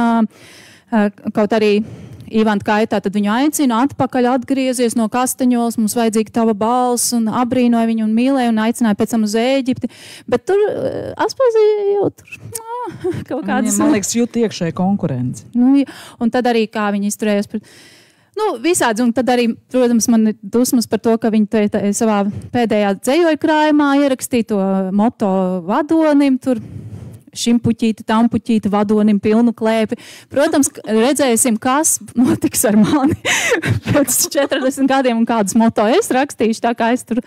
kaut arī Ivanta Kāja tātad viņu aicina atpakaļ atgriezies no Kastaņolas, mums vajadzīga tava balss un abrīnoja viņu un mīlēja un aicināja pēc tam uz Ēģipti. Bet tur Aspazija jau tur kaut kādas... Man liekas, jūt iekšēji konkurenci. Un tad arī kā viņi izturējās pret... visādi, un tad arī, protams, man ir dusmas par to, ka viņi savā pēdējā dzejoļu krājumā ierakstīja to moto vadonim tur. Šim puķīti, tam puķīti, vadonim pilnu klēpi. Protams, redzēsim, kas notiks ar mani pēc 40 gadiem un kādus moto es rakstīšu, tā kā es tur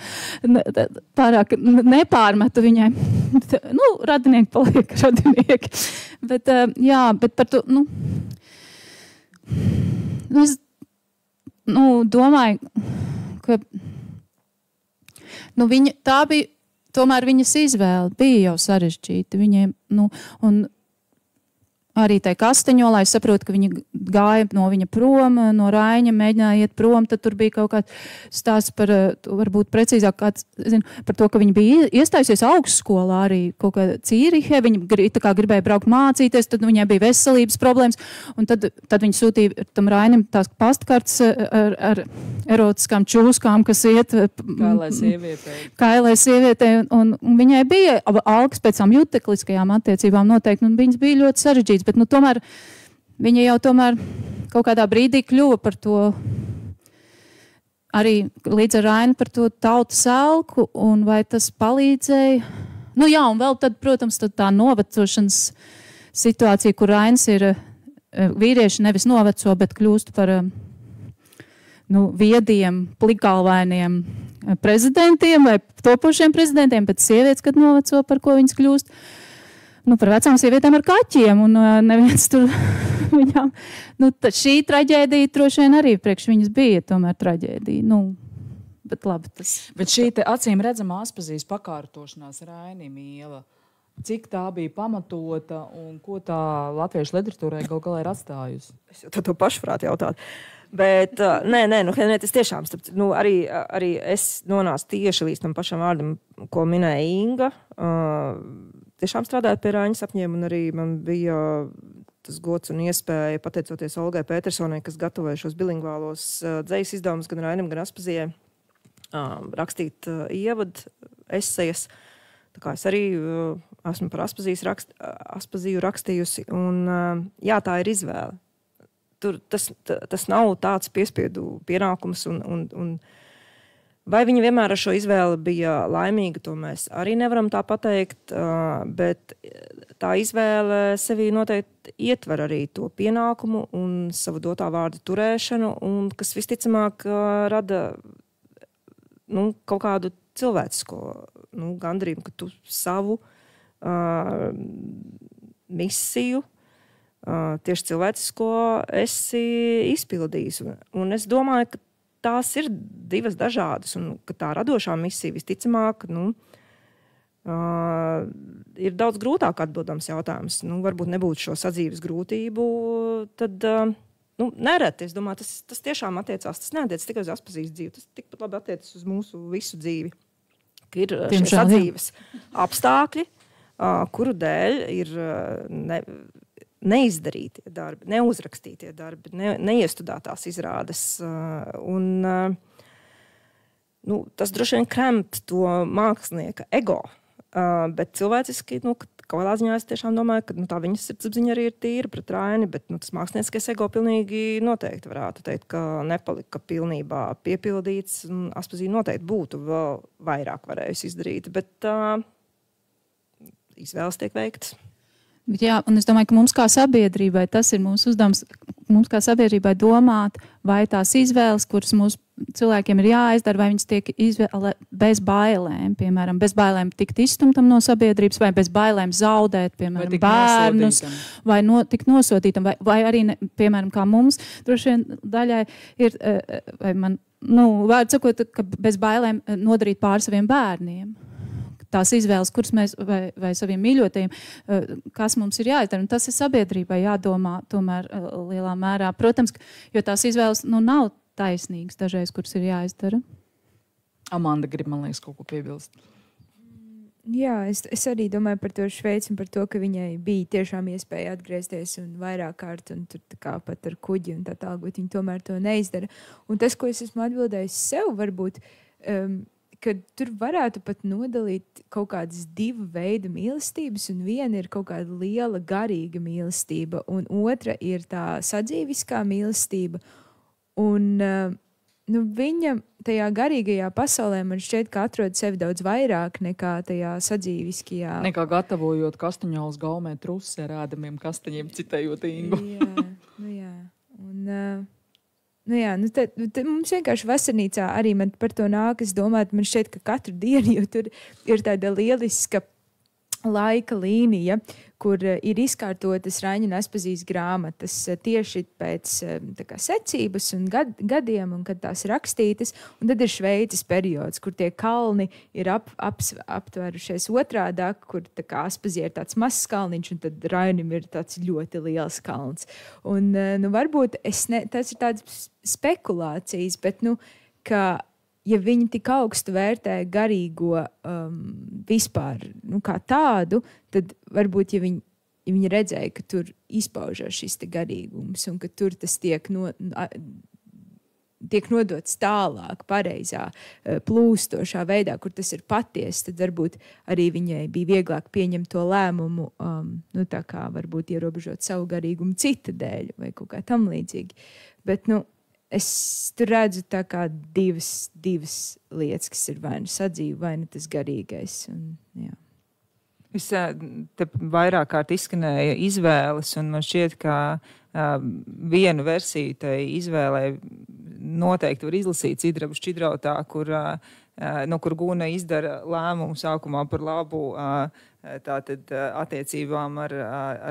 pārāk nepārmetu viņai. Radinieki paliek radinieki. Bet, jā, bet par to, es domāju, ka viņa, tā bija tomēr viņas izvēle bija jau sarežģīta. Viņiem, un arī tai Kastaņolā es saprotu, ka viņa gāja no viņa prom, no Raiņa, mēģināja iet prom, tad tur bija kaut kāds stāsts par, varbūt precīzāk, par to, ka viņa bija iestājusies augstskolā arī kaut kā Cīrihē, viņa tā kā gribēja braukt mācīties, tad viņai bija veselības problēmas, un tad viņa sūtīja tam Rainim tās pastkartes ar erotiskām čūskām, kas iet kailai sievietei, un viņai bija alkas pēc tām jutekliskajām attiecībām noteikti, un viņas bija ļoti sarežģītas, bet tomēr viņa jau kaut kādā brīdī kļuva par to arī līdz ar Rainu par to tautas elku, un vai tas palīdzēja? Un vēl tad, protams, tā novecošanas situācija, kur Rainis ir vīrieši nevis noveco, bet kļūst par viediem, plikgalvainiem prezidentiem vai topošiem prezidentiem, bet sievietes, kad noveco, par ko viņas kļūst. Par vecām sievietēm ar kaķiem, un neviens tur viņām... šī traģēdija droši vien arī priekš viņas bija tomēr traģēdija. Bet labi, tas... Bet šī te acīm redzamā Aspazijas pakārtošanās Rainim Ieva, cik tā bija pamatota un ko tā latviešu literatūrai gal galā ir atstājusi? Es jau to pašprāt jautāt. Bet, Henrieta, es tiešām, arī es nonācu tieši līdz tam pašam vārdam, ko minēja Inga, tiešām strādājot pie Raiņa sapņiem, un arī man bija tas gods un iespēja, pateicoties Olgai Petersonai, kas gatavoja šos bilingvālos dzejas izdevumus gan Rainam, gan Aspazijai, rakstīt ievadu esejas. Tā kā es arī esmu par Aspaziju rakstījusi, un jā, tā ir izvēle. Tas nav tāds piespiedu pienākums, un vai viņa vienmēr ar šo izvēli bija laimīga, to mēs arī nevaram tā pateikt, bet tā izvēle sevī noteikti ietver arī to pienākumu un savu dotā vārda turēšanu, un kas visticamāk rada kaut kādu cilvēcisko gandarījumu, ka tu savu misiju tieši cilvēcisko esi izpildījis. Un es domāju, ka tās ir divas dažādas, un ka tā radošā misija visticamāk ir daudz grūtāk atbildams jautājums. Varbūt nebūtu šo sadzīves grūtību, tad nereti. Es domāju, tas tiešām attiecās. Tas neatiec tikai uz Aspazijas dzīvi, tas tikpat labi attiecas uz mūsu visu dzīvi. Ka ir šie sadzīves apstākļi, kuru dēļ ir neizdarītie darbi, neuzrakstītie darbi, neiestudētās izrādes. Tas droši vien kremt to mākslinieka ego, bet cilvēciski, kaut kādā ziņā es tiešām domāju, ka tā viņa sirdsapziņa arī ir tīra pret Raini, bet tas mākslinieckais ego pilnīgi noteikti varētu teikt, ka nepalika pilnībā piepildīts. Aspazija noteikti būtu vēl vairāk varējusi izdarīt, bet izvēles tiek veiktas. Bet jā, un es domāju, ka mums kā sabiedrībai tas ir mūsu uzdevums, mums kā sabiedrībai domāt, vai tās izvēles, kuras mūsu cilvēkiem ir jāizdara, vai viņas tiek izvēle bez bailēm, piemēram, bez bailēm tikt izstumtam no sabiedrības, vai bez bailēm zaudēt, piemēram, bērnus, vai tikt nosodītam, vai arī, piemēram, kā mums, droši vien daļai ir, vai man, vārds sakot, ka bez bailēm nodarīt pār saviem bērniem. Tās izvēles, kuras mēs vai saviem mīļotajiem, kas mums ir jāizdara. Un tas ir sabiedrībai jādomā tomēr lielā mērā. Protams, jo tās izvēles nav taisnīgas dažreiz, kuras ir jāizdara. Amanda grib, man liekas, kaut ko piebilst. Jā, es arī domāju par to Šveici un par to, ka viņai bija tiešām iespēja atgriezties un vairāk kārt un tur tā kā pat ar kuģi un tā tālāk, bet viņi tomēr to neizdara. Un tas, ko es esmu atbildējis sev, varbūt, ka tur varētu pat nodalīt kaut kādas divu veidu mīlestības, un viena ir kaut kāda liela garīga mīlestība, un otra ir tā sadzīviskā mīlestība. Un viņa tajā garīgajā pasaulē man šķiet, ka atrod sevi daudz vairāk nekā tajā sadzīviskajā. Nekā gatavojot kastaņālus gaumē trusi ar ēdamiem kastaņiem, citējot Ingu. Jā. Un tad mums vienkārši vasarnīcā arī man par to nākas domāt. Man šķiet, ka katru dienu, jo tur ir tāda lieliska laika līnija, kur ir izkārtotas Raņa un Aspazijas grāmatas tieši pēc secības un gadiem, un kad tās rakstītas. Un tad ir Šveices periods, kur tie kalni ir aptvērušies otrādāk, kur Aspazija ir tāds mazs kalniņš, un tad Raņam ir tāds ļoti liels kalns. Un varbūt tas ir tāds spekulācijas, bet ka ja viņi tik augstu vērtē garīgo vispār kā tādu, tad varbūt, ja viņi redzēja, ka tur izpaužās šis garīgums un ka tur tas tiek nodots tālāk, pareizā, plūstošā veidā, kur tas ir patiesi, tad varbūt arī viņai bija vieglāk pieņemt to lēmumu, tā kā varbūt ierobežot savu garīgumu cita dēļ vai kaut kā tam līdzīgi. Bet, es tur redzu tā kā divas lietas, kas ir vai nu sadzīve, vai nu tas garīgais. Jā. Te vairāk kārt izskanēja izvēles, un man šķiet, ka vienu versiju tai izvēlē noteikti var izlasīt Sidrabu Šķidrautā, kur Guna izdara lēmumu sākumā par labu tātad attiecībām ar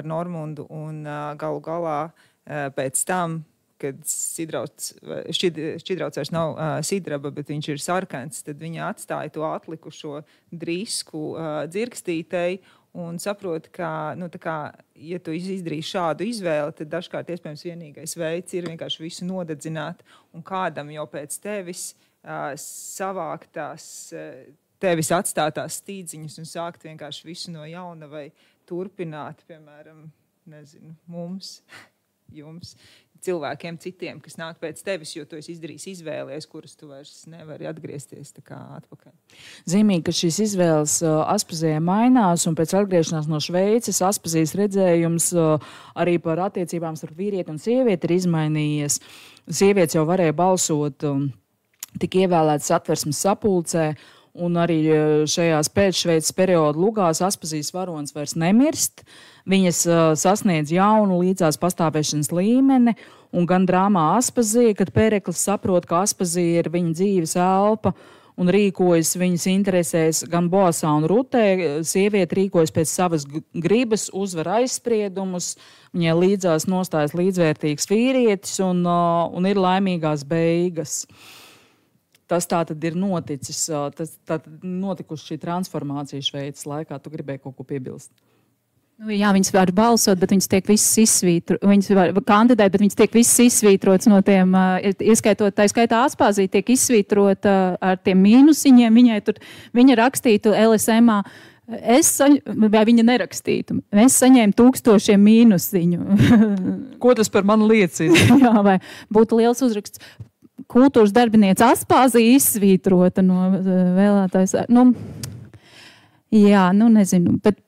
Normundu, un galu galā pēc tam, kad Šķidrauts vairs nav Sidraba, bet viņš ir sarkans, tad viņa atstāja to atlikušo drisku dzirkstītei un saprot, ka, ja tu izdarīsi šādu izvēli, tad dažkārt iespējams vienīgais veids ir vienkārši visu nodedzināt un kādam jau pēc tevis savākt tās tevis atstātās stīdziņus un sākt vienkārši visu no jauna vai turpināt, piemēram, nezinu, mums. jums, cilvēkiem citiem, kas nāk pēc tevis, jo tu esi izdarījis izvēles, kuras tu vairs nevari atgriezties tā kā atpakaļ. Zīmīgi, ka šīs izvēles Aspazijai mainās, un pēc atgriešanās no Šveices Aspazijas redzējums arī par attiecībām starp vīrieti un sievieti ir izmainījies. Sievietes jau varēja balsot, tika ievēlētas Satversmes sapulcē, un arī šajās pēcšveices perioda lugās Aspazijas varonis vairs nemirst. Viņas sasniedz jaunu līdzās pastāvēšanas līmeni, un gan drāmā Aspazija, kad Pēreklis saprot, ka Aspazija ir viņa dzīves elpa un rīkojas viņas interesēs gan Boasā un Rutē, sieviete rīkojas pēc savas gribas, uzvar aizspriedumus, viņai līdzās nostājas līdzvērtīgs vīrietis un ir laimīgās beigas. Tas tā tad ir noticis, notikusi šī transformācija Šveices laikā. Tu gribēji kaut ko piebilst? Nu, jā, viņas var balsot, bet viņas tiek visas izsvītrotas. Viņas var kandidēt, bet viņas tiek visas izsvītrotas no tiem, ieskaitot, tā skaitā Aspazija tiek izsvītrota ar tiem mīnusiņiem. Viņa rakstītu LSM-ā, vai viņa nerakstītu. Es saņēmu 1000 mīnusiņu. Ko tas par mani liecina? Jā, vai būtu liels uzraksts. Kultūras darbiniece Aspazija izsvītrota no vēlētājas. Nezinu, bet,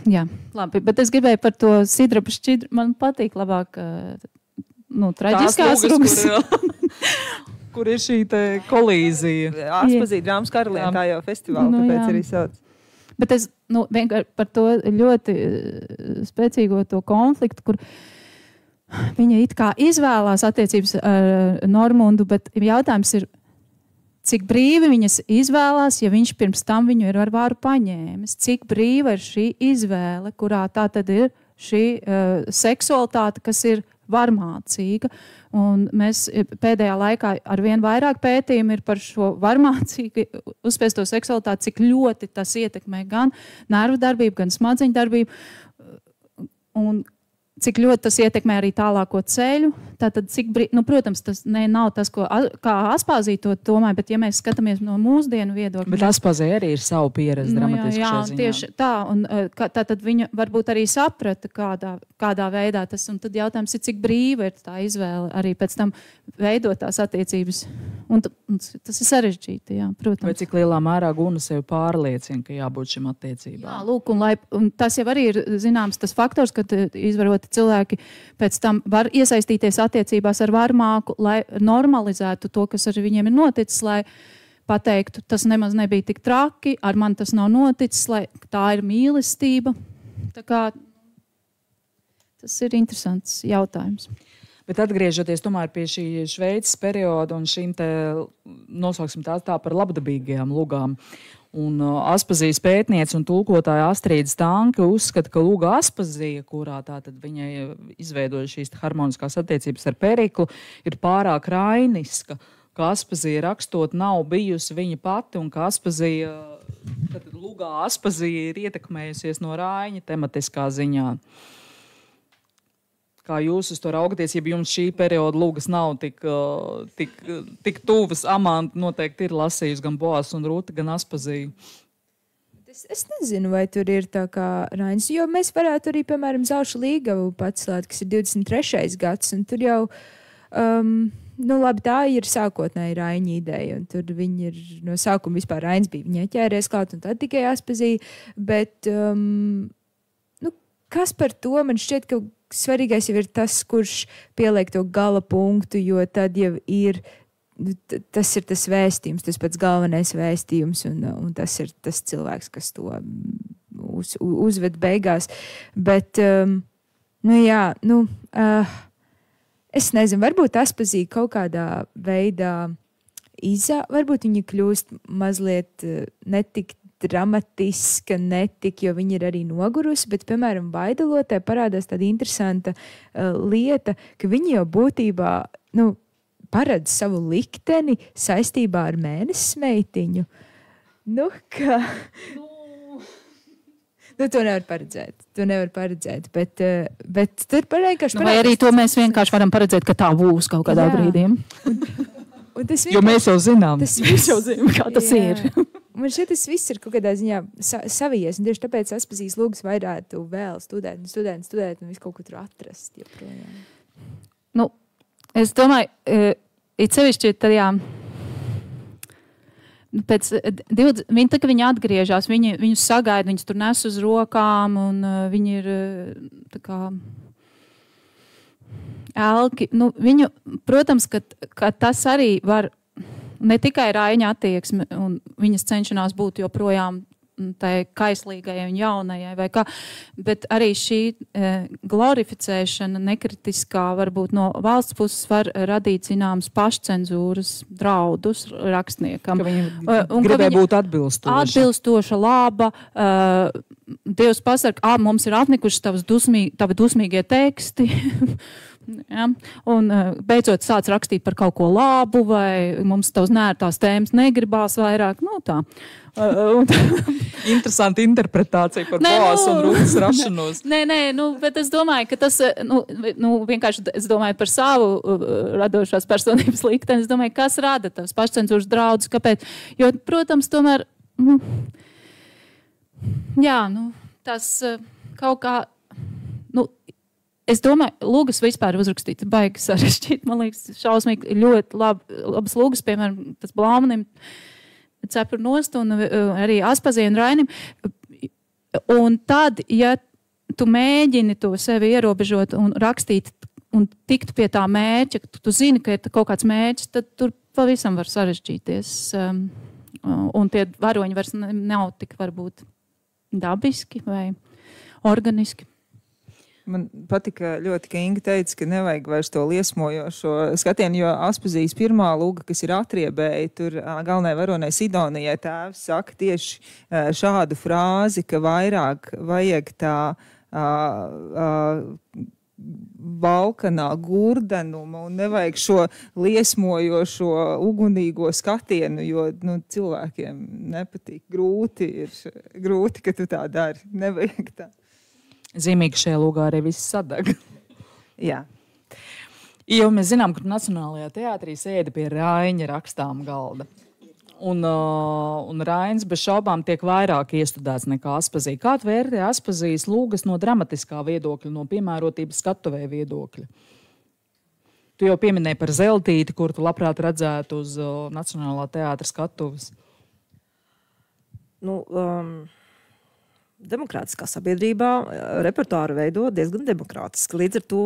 jā, labi, bet es gribēju par to sidrabu šķidru. Man patīk labāk, traģiskās rugas. Kur ir šī te kolīzija? Aspazija drāmas karaliene, kā jau festivāla, tāpēc arī sauc. Bet es vienkārši par to ļoti spēcīgo to konfliktu, kur viņa it kā izvēlās attiecības ar Normundu, bet jautājums ir, cik brīvi viņas izvēlās, ja viņš pirms tam viņu ir ar varu paņēmis. Cik brīva ir šī izvēle, kurā tā tad ir šī seksualitāte, kas ir varmācīga. Un mēs pēdējā laikā arvien vairāk pētījumi ir par šo varmācīgi uzspiesto seksualitāti, cik ļoti tas ietekmē gan nervu darbību, gan smadzeņu darbību. Un cik ļoti tas ietekmē arī tālāko ceļu. Tātad, protams, tas nav tas, kā Aspazija to domāja, bet ja mēs skatāmies no mūsdienu viedokļa. Bet Aspazija arī ir savu pieredzi dramatiski šajā ziņā. Tieši tā, un tātad viņa varbūt arī saprata, kādā veidā tas, un tad jautājums ir, cik brīva ir tā izvēle arī pēc tam veidot tās attiecības. Un tas ir sarežģīti, jā, protams. Vai cik lielā mērā Guna sevi pārliecina, ka jābūt šim attiecībām? Jā, lūk, un tas jau arī ir zināms tas faktors, ka izvaroti cilvēki pēc tam var iesaistīties attiecībās ar varmāku, lai normalizētu to, kas ar viņiem ir noticis, lai pateiktu, tas nemaz nebija tik traki, ar mani tas nav noticis, lai tā ir mīlestība. Tā kā tas ir interesants jautājums. Bet atgriežoties tomēr pie šī Šveices perioda un šīm te, nosauksim tā par labdabīgajām lugām. Un Aspazijas pētniece un tulkotāja Astrīda Stanke uzskata, ka luga Aspazija, kurā tātad viņai izveidoja šīs harmoniskās attiecības ar Periklu, ir pārāk rainiska, ka Aspazija rakstot nav bijusi viņa pati un ka Aspazija, tātad lugā Aspazija ir ietekmējusies no Raiņa tematiskā ziņā. Kā jūs uz to raugaties, ja jums šī perioda lugas nav tik tuvas, Amanda noteikti ir lasījusi gan Boas un Ruta, gan Aspaziju. Es nezinu, vai tur ir tā kā Rainis, jo mēs varētu arī, piemēram, Zelšu līgavu pacelt, kas ir 23. gads, un tur jau, labi, tā ir sākotnēji Raiņa ideja, un tur viņi ir no sākuma vispār Rainis bija viņai ķēries klāt, un tad tikai Aspazija, bet, kas par to, man šķiet, ka svarīgais jau ir tas, kurš pieliek to gala punktu, jo tad jau ir, tas ir tas vēstījums, tas pats galvenais vēstījums, un tas ir tas cilvēks, kas to uzved beigās. Bet, es nezinu, varbūt Aspazija kaut kādā veidā varbūt viņa kļūst mazliet netik dramatiska, netik, jo viņa ir arī nogurusi, bet, piemēram, Vaidalotē parādās tāda interesanta lieta, ka viņa jau būtībā, paredz savu likteni saistībā ar mēnesis meitiņu. To nevar paredzēt. Bet tur vienkārši vai arī to mēs vienkārši varam paredzēt, ka tā būs kaut kādā brīdī. Jo mēs jau zinām. Mēs jau zinām, kā tas ir. man šeit tas viss ir kaut kādā ziņā savies, un tieši tāpēc Aspazijas lūgas varētu vēl studēt, un visu kaut ko tur atrast joprojām. Nu, es domāju, it sevišķi tajā, pēc 20, viņi, tā, ka viņi atgriežās, viņus sagaida, viņus tur nes uz rokām, un viņi ir tā kā elki. Nu, viņu, protams, ka tas arī var ne tikai Raiņa attieksme, un viņas cenšanās būt joprojām tai kaislīgajai un jaunajai, vai kā, bet arī šī glorificēšana nekritiskā varbūt no valsts puses var radīt zināmas pašcenzūras draudus rakstniekam. Ka viņi gribēja būt atbilstoša. Atbilstoša, laba. Dievs pasaka, mums ir atnikuši tavi dusmīgie teksti. Ja? Un beidzot sāc rakstīt par kaut ko labu, vai mums tavs nērtās tēmas negribās vairāk. Nu, tā. Interesanti interpretācija par Boas un Rūtas rašanos. Nē, bet es domāju, ka tas, vienkārši es domāju par savu radošās personības likteni. Es domāju, kas rada tavs pašcenzūras draudus, kāpēc? Jo, protams, tomēr, tas kaut kā, es domāju, lūgas vispār uzrakstīt baigi sarežģīt. Man liekas, šausmīgi ļoti labas lūgas, piemēram, tas Blaumanim cepur nost un arī Aspazijai un Rainim. Un tad, ja tu mēģini to sevi ierobežot un rakstīt un tikt pie tā mērķa, tu zini, ka ir kaut kāds mērķis, tad tur pavisam var sarežģīties. Un tie varoņi vairs nav tik varbūt dabiski vai organiski. Man patika ļoti, ka Inga teica, ka nevajag vairs to liesmojošo skatienu, jo Aspazijas pirmā lūga, kas ir atriebēja, tur galvenai varonai Sidonijai tēvs saka tieši šādu frāzi, ka vairāk vajag tā valkanā gurdenuma un nevajag šo liesmojošo ugunīgo skatienu, jo cilvēkiem nepatīk. Grūti, ka tu tā dari. Nevajag tā. Zīmīgi šajā lūgā arī viss sadag. Jā. Jo mēs zinām, ka Nacionālajā teātrī sēdi pie Raiņa rakstām galda. Un Rainis bez šaubām tiek vairāk iestudēts nekā Aspazija. Kā tu vērtē Aspazijas lūgas no dramatiskā viedokļa, no piemērotības skatuvē viedokļa? Tu jau pieminēji par Zeltīti, kur tu labprāt redzētu uz Nacionālā teātra skatuves. Demokrātiskā sabiedrībā repertuāru veido diezgan demokrātiski. Līdz ar to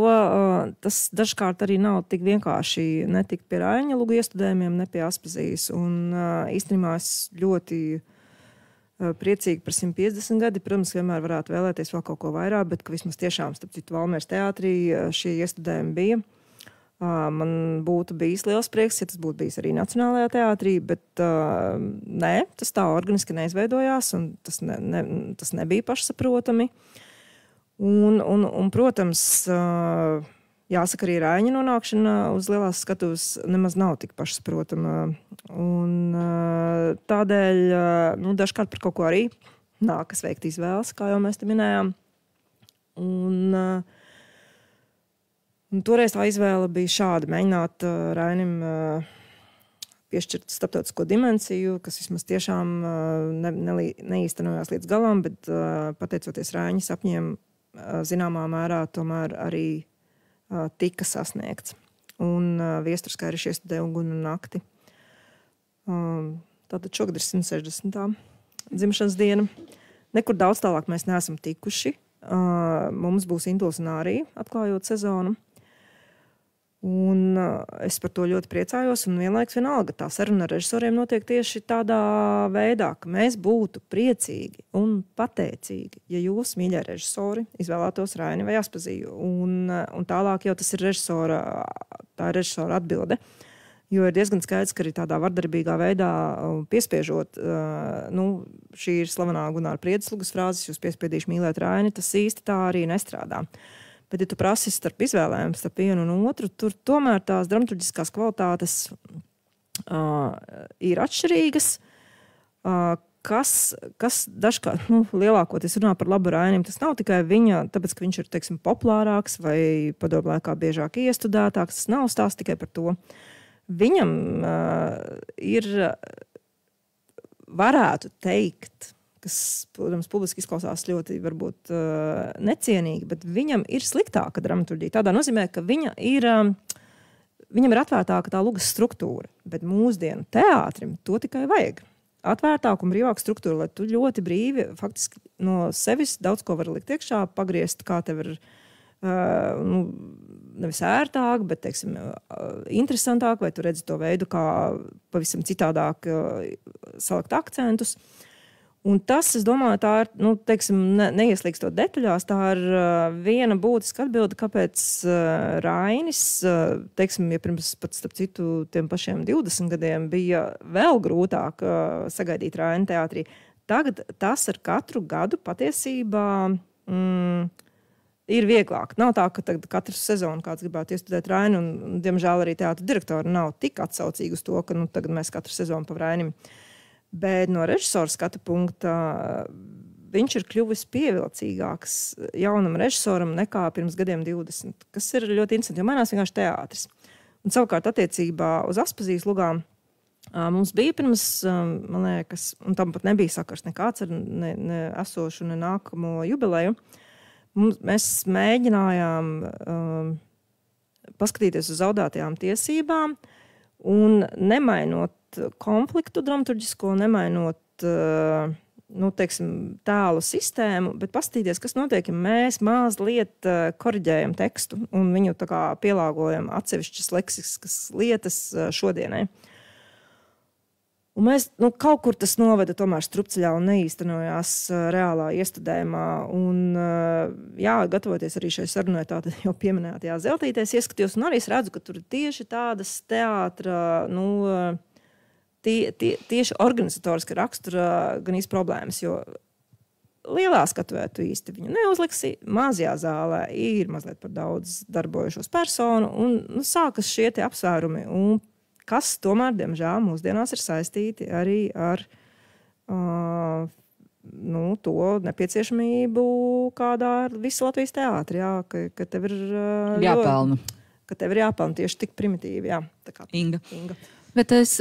tas dažkārt arī nav tik vienkārši netikt pie Raiņa lūgu iestudējumiem, ne pie Aspazijas. Un īstenībā es ļoti priecīgi par 150 gadi. Protams, vienmēr varētu vēlēties vēl kaut ko vairāk, bet ka vismaz tiešām, starp citu, Valmieras teātrī šie iestudējumi bija. Man būtu bijis liels prieks, ja tas būtu bijis arī Nacionālajā teātrī, bet nē, tas tā organiski neizveidojās, un tas nebija pašsaprotami. Un protams, jāsaka, arī Raiņa nonākšana uz lielās skatuves nemaz nav tik pašsaprotama. Un tādēļ, dažkārt par kaut ko arī nākas veikt izvēles, kā jau mēs te minējām. Un toreiz tā izvēle bija šāda, mēģināt Rainim piešķirt starptautisko dimensiju, kas vismaz tiešām neīstenojās līdz galam, bet pateicoties Raiņa sapņiem, zināmā mērā tomēr arī tika sasniegts. Un Viesturs Kairiš iestudēja Uguni nakti. Tātad šogad ir 160. dzimšanas diena. Nekur daudz tālāk mēs neesam tikuši. Mums būs Intuls un Ārija atklājot sezonu. Un es par to ļoti priecājos, un vienlaiks vienalga tā saruna ar režisoriem notiek tieši tādā veidā, ka mēs būtu priecīgi un pateicīgi, ja jūs, mīļie režisori, izvēlētos Raini vai Aspaziju. Un tālāk jau tas ir režisora atbilde, jo ir diezgan skaidrs, ka arī tādā vardarbīgā veidā piespiežot, šī ir slavenā Gunāra Priedes lugas frāzes, jūs piespiedīšu mīlēt Raini, tas īsti tā arī nestrādā. Bet, ja tu prasi starp izvēlēm, starp vienu un otru, tur tomēr tās dramaturgiskās kvalitātes ir atšķirīgas, kas dažkārt, lielākoties runā par labu Rainim. Tas nav tikai viņa, tāpēc, ka viņš ir, teiksim, populārāks vai padomu laikā biežāk iestudētāks. Tas nav stāsts tikai par to. Viņam ir varētu teikt, kas, protams, publiski izklausās ļoti varbūt necienīgi, bet viņam ir sliktāka dramaturģija. Tādā nozīmē, ka viņam ir atvērtāka tā lugas struktūra, bet mūsdienu teātrim to tikai vajag. Atvērtāku un brīvāku struktūru, lai tu ļoti brīvi faktiski no sevis daudz ko var likt iekšā, pagriezt, kā tev ir nevis ērtāk, bet, teiksim, interesantāk, vai tu redzi to veidu, kā pavisam citādāk salikt akcentus. Un tas, es domāju, tā ir, teiksim, neieslīgstot detaļās, tā ir viena būtiska atbilde, kāpēc Rainis, teiksim, ja pirms pat starp citu tiem pašiem 20 gadiem bija vēl grūtāk sagaidīt Raini teātrī. Tagad tas ar katru gadu patiesībā ir vieglāk. Nav tā, ka katru sezonu kāds gribētu iestudēt Raini, un diemžēl arī teātra direktori nav tik atsaucīgi uz to, ka tagad mēs katru sezonu pa Rainim. Bet no režisora skatu punkta viņš ir kļuvis pievilcīgāks jaunam režisoram nekā pirms gadiem 20, kas ir ļoti interesanti, jo mainās vienkārši teātris. Un savukārt attiecībā uz Aspazijas lugām mums bija pirms, man liekas, un tam pat nebija sakars nekāds ar ne esošu, ne nākamo jubileju. Mēs mēģinājām paskatīties uz zaudētajām tiesībām un nemainot konfliktu dramaturģisko, nemainot teiksim, tēlu sistēmu, bet paskatīties, kas notiek, ja mēs mazliet koriģējam tekstu un viņu tā kā pielāgojam atsevišķas leksiskas lietas šodienai. Un mēs, kaut kur tas noveda tomēr strupceļā un neīstenojās reālā iestudējumā. Un, gatavoties arī šai sarunai, tātad jau pieminētajā Zeltītēs ieskatījos, un arī es redzu, ka tur ir tieši tādas teātra, tieši organizatoriska rakstura gan īsti problēmas, jo lielā skatuvē tu īsti viņu neuzliksi, mazajā zālē ir mazliet par daudz darbojušos personu, un sākas šie tie apsvērumi, un kas tomēr, diemžēl, mūsdienās ir saistīti arī ar to nepieciešamību, kādā ir visa Latvijas teātri, ka tev ir jāpelna. Ka tev ir jāpelna tieši tik primitīvi, jā. Tā kā Inga. Bet es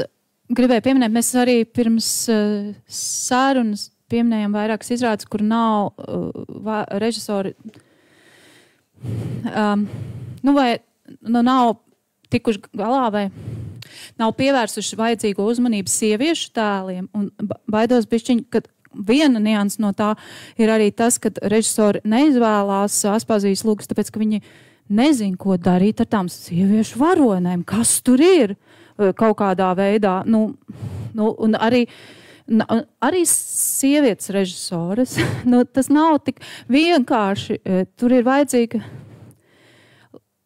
gribēju pieminēt, mēs arī pirms sarunas pieminējām vairākas izrādes, kur nav režisori, nav tikuši galā vai nav pievērsuši vajadzīgo uzmanību sieviešu tēliem, un baidos bišķiņ, ka viena nianses no tā ir arī tas, ka režisori neizvēlās Aspazijas lugas, tāpēc, ka viņi nezin, ko darīt ar tām sieviešu varonēm, kas tur ir kaut kādā veidā. Un arī sievietes režisoras, tas nav tik vienkārši, tur ir vajadzīga.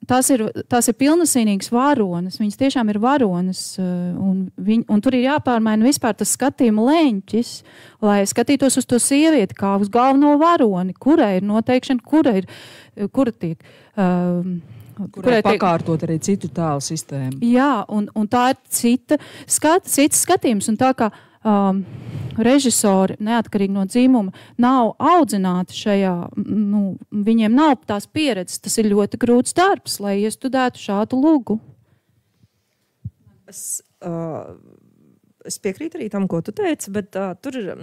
Tās ir pilnasīnīgas varonas, viņas tiešām ir varonas, un tur ir jāpārmaina vispār tas skatījuma leņķis, lai skatītos uz to sievieti kā uz galveno varoni, kurai ir noteikšana, kura tiek... Kurai pakārtot arī citu tēlu sistēmu. Jā, un tā ir cits skatījums, un tā kā režisori, neatkarīgi no dzimuma, nav audzināti šajā, viņiem nav tās pieredzes, tas ir ļoti grūts darbs, lai iestudētu šādu lugu. Es piekrītu arī tam, ko tu teici, bet tur ir,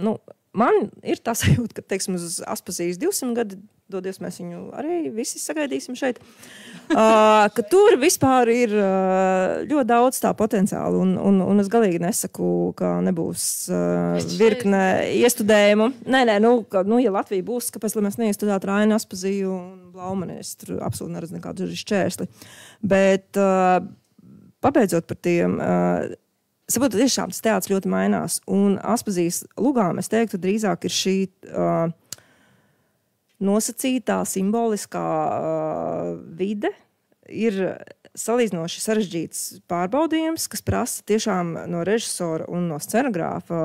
man ir tā sajūta, ka, teiksim, uz Aspazijas 200 gadi, dodies, mēs viņu arī visi sagaidīsim šeit, ka tur vispār ir ļoti daudz tā potenciālu, un es galīgi nesaku, ka nebūs virkne iestudējumu. Nē, ja Latvija būs, kāpēc, lai mēs neiestudētu Raini, Aspaziju un Blaumani, es tur absolūti neredzu nekādu šķērsli. Bet pabeidzot par tiem, saprotu, tiešām tas teātris ļoti mainās, un Aspazijas lugām, es teiktu, drīzāk ir šī nosacītā, simboliskā vide, ir salīdzinoši sarežģīts pārbaudījums, kas prasa tiešām no režisora un no scenogrāfa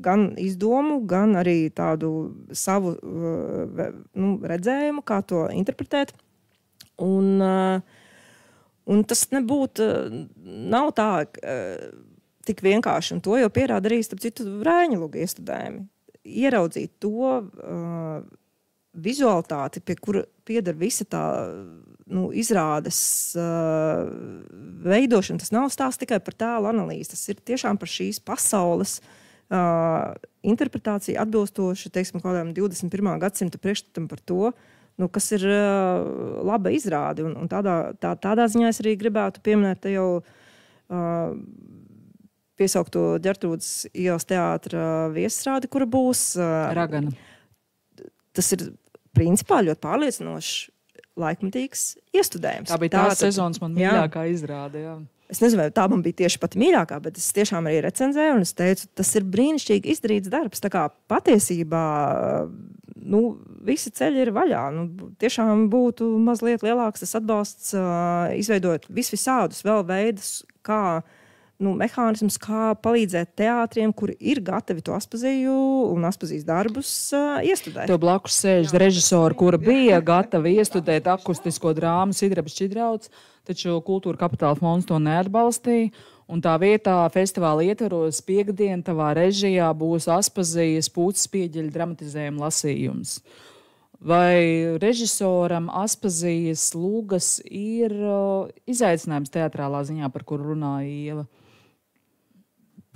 gan izdomu, gan arī tādu savu redzējumu, kā to interpretēt. Un tas nav tā tik vienkārši, un to jau pierāda arī, starp citu, Raiņa luga iestudējumi. Ieraudzīt to vizualitāti, pie kura pieder visa tā izrādes veidošana, tas nav stāsts tikai par tēlu analīzi, tas ir tiešām par šīs pasaules interpretāciju atbilstoši, teiksim, kādām 21. gadsimta priekšstatam par to, kas ir laba izrāde. Un tādā ziņā es arī gribētu pieminēt te jau piesaukto Ģertrūdes ielas teātra viesrādi, kura būs Ragana. Tas ir principā ļoti pārliecinošs laikmatīgs iestudējums. Tā bija tā sezonas man mīļākā izrāde, jā. Es nezinu, vai tā man bija tieši pati mīļākā, bet es tiešām arī recenzēju, un es teicu, tas ir brīnišķīgi izdarīts darbs. Tā kā patiesībā visi ceļi ir vaļā. Tiešām būtu mazliet lielāks tas atbalsts, izveidot visādus vēl veidus, kā mehānismus, kā palīdzēt teātriem, kuri ir gatavi to Aspaziju un Aspazijas darbus iestudēt. Tev blakus sēž režisori, kura bija gatava iestudēt akustisko drāmu Sidraba Šķidrauts, taču Kultūra Kapitāla fonds to neatbalstīja. Un tā vietā festivāla ietvaros piekdien tavā režijā būs Aspazijas Pūces pieģeļa dramatizējuma lasījums. Vai režisoram Aspazijas lūgas ir izaicinājums teatrālā ziņā, par kuru runāja Ieva?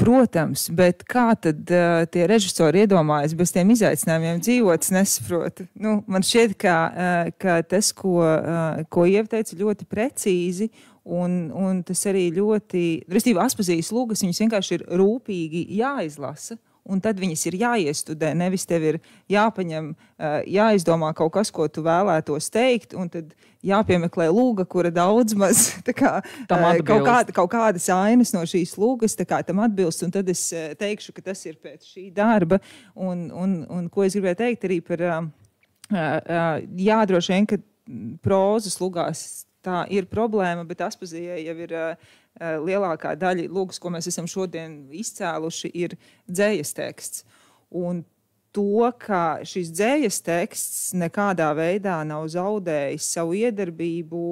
Protams, bet kā tad tie režisori iedomājas bez tiem izaicinājumiem dzīvot, es nesaprotu. Man šķiet, ka tas, ko Ieva teica, ļoti precīzi, un tas arī ļoti, restīvi Aspazijas lūgas, viņas vienkārši ir rūpīgi jāizlasa, un tad viņas ir jāiestudē, nevis tev ir jāpaņem, jāizdomā kaut kas, ko tu vēlētos teikt, un tad jāpiemeklē lūga, kura daudz maz kaut kādas ainas no šīs lūgas tam atbilst, un tad es teikšu, ka tas ir pēc šī darba, un ko es gribēju teikt arī par droši vien, ka prózas lūgās tā ir problēma, bet Aspazijai jau ir lielākā daļa lūgas, ko mēs esam šodien izcēluši, ir dzējas teksts. Un to, ka šis dzējas teksts nekādā veidā nav zaudējis savu iedarbību,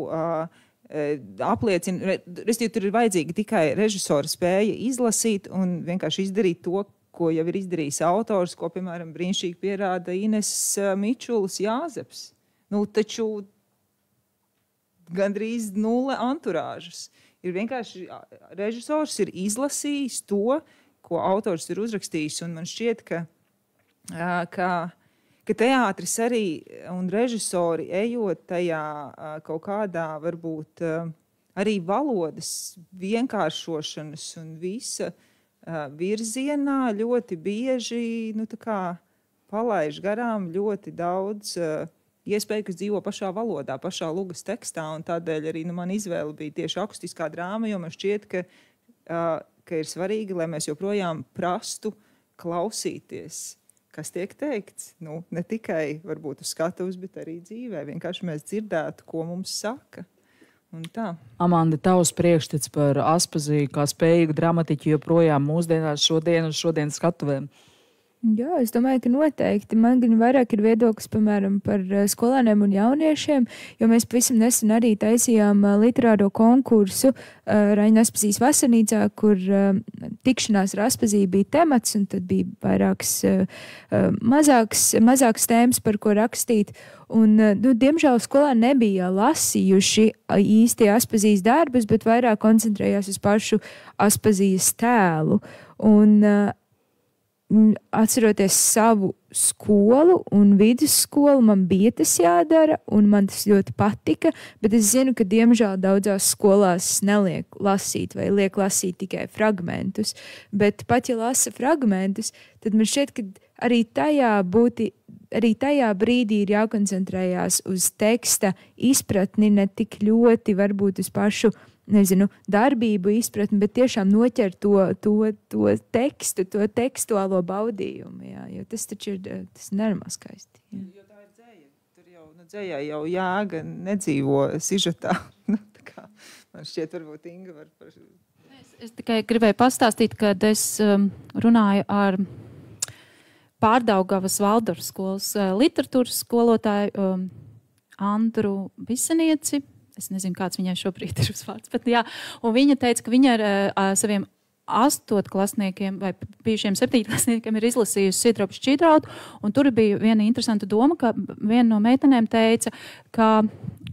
apliecina, restīvi tur ir vajadzīga tikai režisora spēja izlasīt un vienkārši izdarīt to, ko jau ir izdarījis autors, ko, piemēram, brīnišķīgi pierāda Ines Mičulis Jāzeps. Taču gandrīz 0 anturāžas. Ir vienkārši režisors ir izlasījis to, ko autors ir uzrakstījis, un man šķiet, ka teātris arī un režisori ejot tajā kaut kādā varbūt arī valodas vienkāršošanas un visa virzienā ļoti bieži palaiž garām ļoti daudz iespēja, kas dzīvo pašā valodā, pašā lūgas tekstā, un tādēļ arī man izvēle bija tieši akustiskā drāma, jo man šķiet, ka ir svarīgi, lai mēs joprojām prastu klausīties, kas tiek teikts. Ne tikai varbūt uz skatuves, bet arī dzīvē. Vienkārši mēs dzirdētu, ko mums saka. Un tā. Amanda, tavs priekšstats par Aspaziju kā spējīgu dramatiķu joprojām mūsdienās šodienas skatuvēm? Jā, es domāju, ka noteikti. Man gan vairāk ir viedoklis, piemēram, par skolēniem un jauniešiem, jo mēs pavisam nesen arī taisījām literāro konkursu Raina Aspazijas vasarnīcā, kur tikšanās ar Aspaziju bija temats, un tad bija vairākas mazākas tēmas, par ko rakstīt. Un, diemžēl skolēni nebija lasījuši īsti Aspazijas darbus, bet vairāk koncentrējās uz pašu Aspazijas tēlu. Un atceroties savu skolu un vidusskolu, man bija tas jādara, un man tas ļoti patika, bet es zinu, ka diemžēl daudzās skolās neliek lasīt vai liek lasīt tikai fragmentus, bet pat ja lasa fragmentus, tad man šķiet, ka arī tajā brīdī ir jākoncentrējās uz teksta izpratni, ne tik ļoti varbūt uz pašu darbību izpratni, bet tiešām noķert to tekstu, to tekstuālo baudījumu, jā, jo tas taču ir nenormāli skaisti. Jā. Jo tā ir dzēja. Tur jau dzējā jau jāga nedzīvo sižetā. Man šķiet, varbūt Inga var par... Es tikai gribēju pastāstīt, kad es runāju ar Pārdaugavas Valdorfas skolas literatūras skolotāju Andru Bisenieci. Es nezinu, kāds viņai šobrīd ir uzvārds, bet jā. Un viņa teica, ka viņa ar saviem 8-klasniekiem vai bijušiem 7-klasniekiem ir izlasījusi Sidrabu Šķidrautu, un tur bija viena interesanta doma, ka viena no meitenēm teica, ka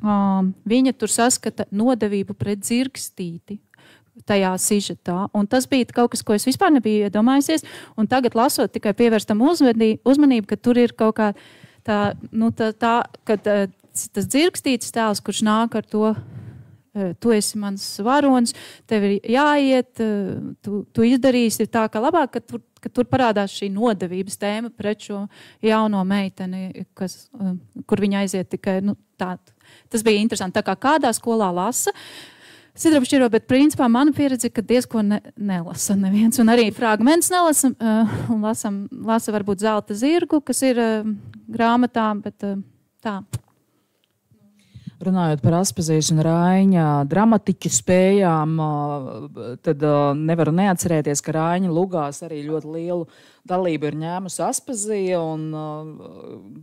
viņa tur saskata nodevību pret dzirkstīti tajā sižetā. Un tas bija kaut kas, ko es vispār nebiju iedomājusies. Un tagad, lasot, tikai pievērstam uzmanību, ka tur ir kaut kā kad tas dzirkstītis tēls, kurš nāk ar to, tu esi mans varonis, tev ir jāiet, tu izdarīsi tā, ka labāk, ka tur parādās šī nodevības tēma pret šo jauno meiteni, kur viņa aiziet tikai, tā. Tas bija interesanti, tā kā kādā skolā lasa sidrabšķiro, bet principā mana pieredze, ka diezko nelasa neviens, un arī fragments nelasa, un lasa varbūt Zelta zirgu, kas ir grāmatā, bet tā. Runājot par Aspazijas un Raiņa dramatiķu spējām, tad nevaru neatcerēties, ka Raiņa lugās arī ļoti lielu dalību ir ņēmusi Aspazija, un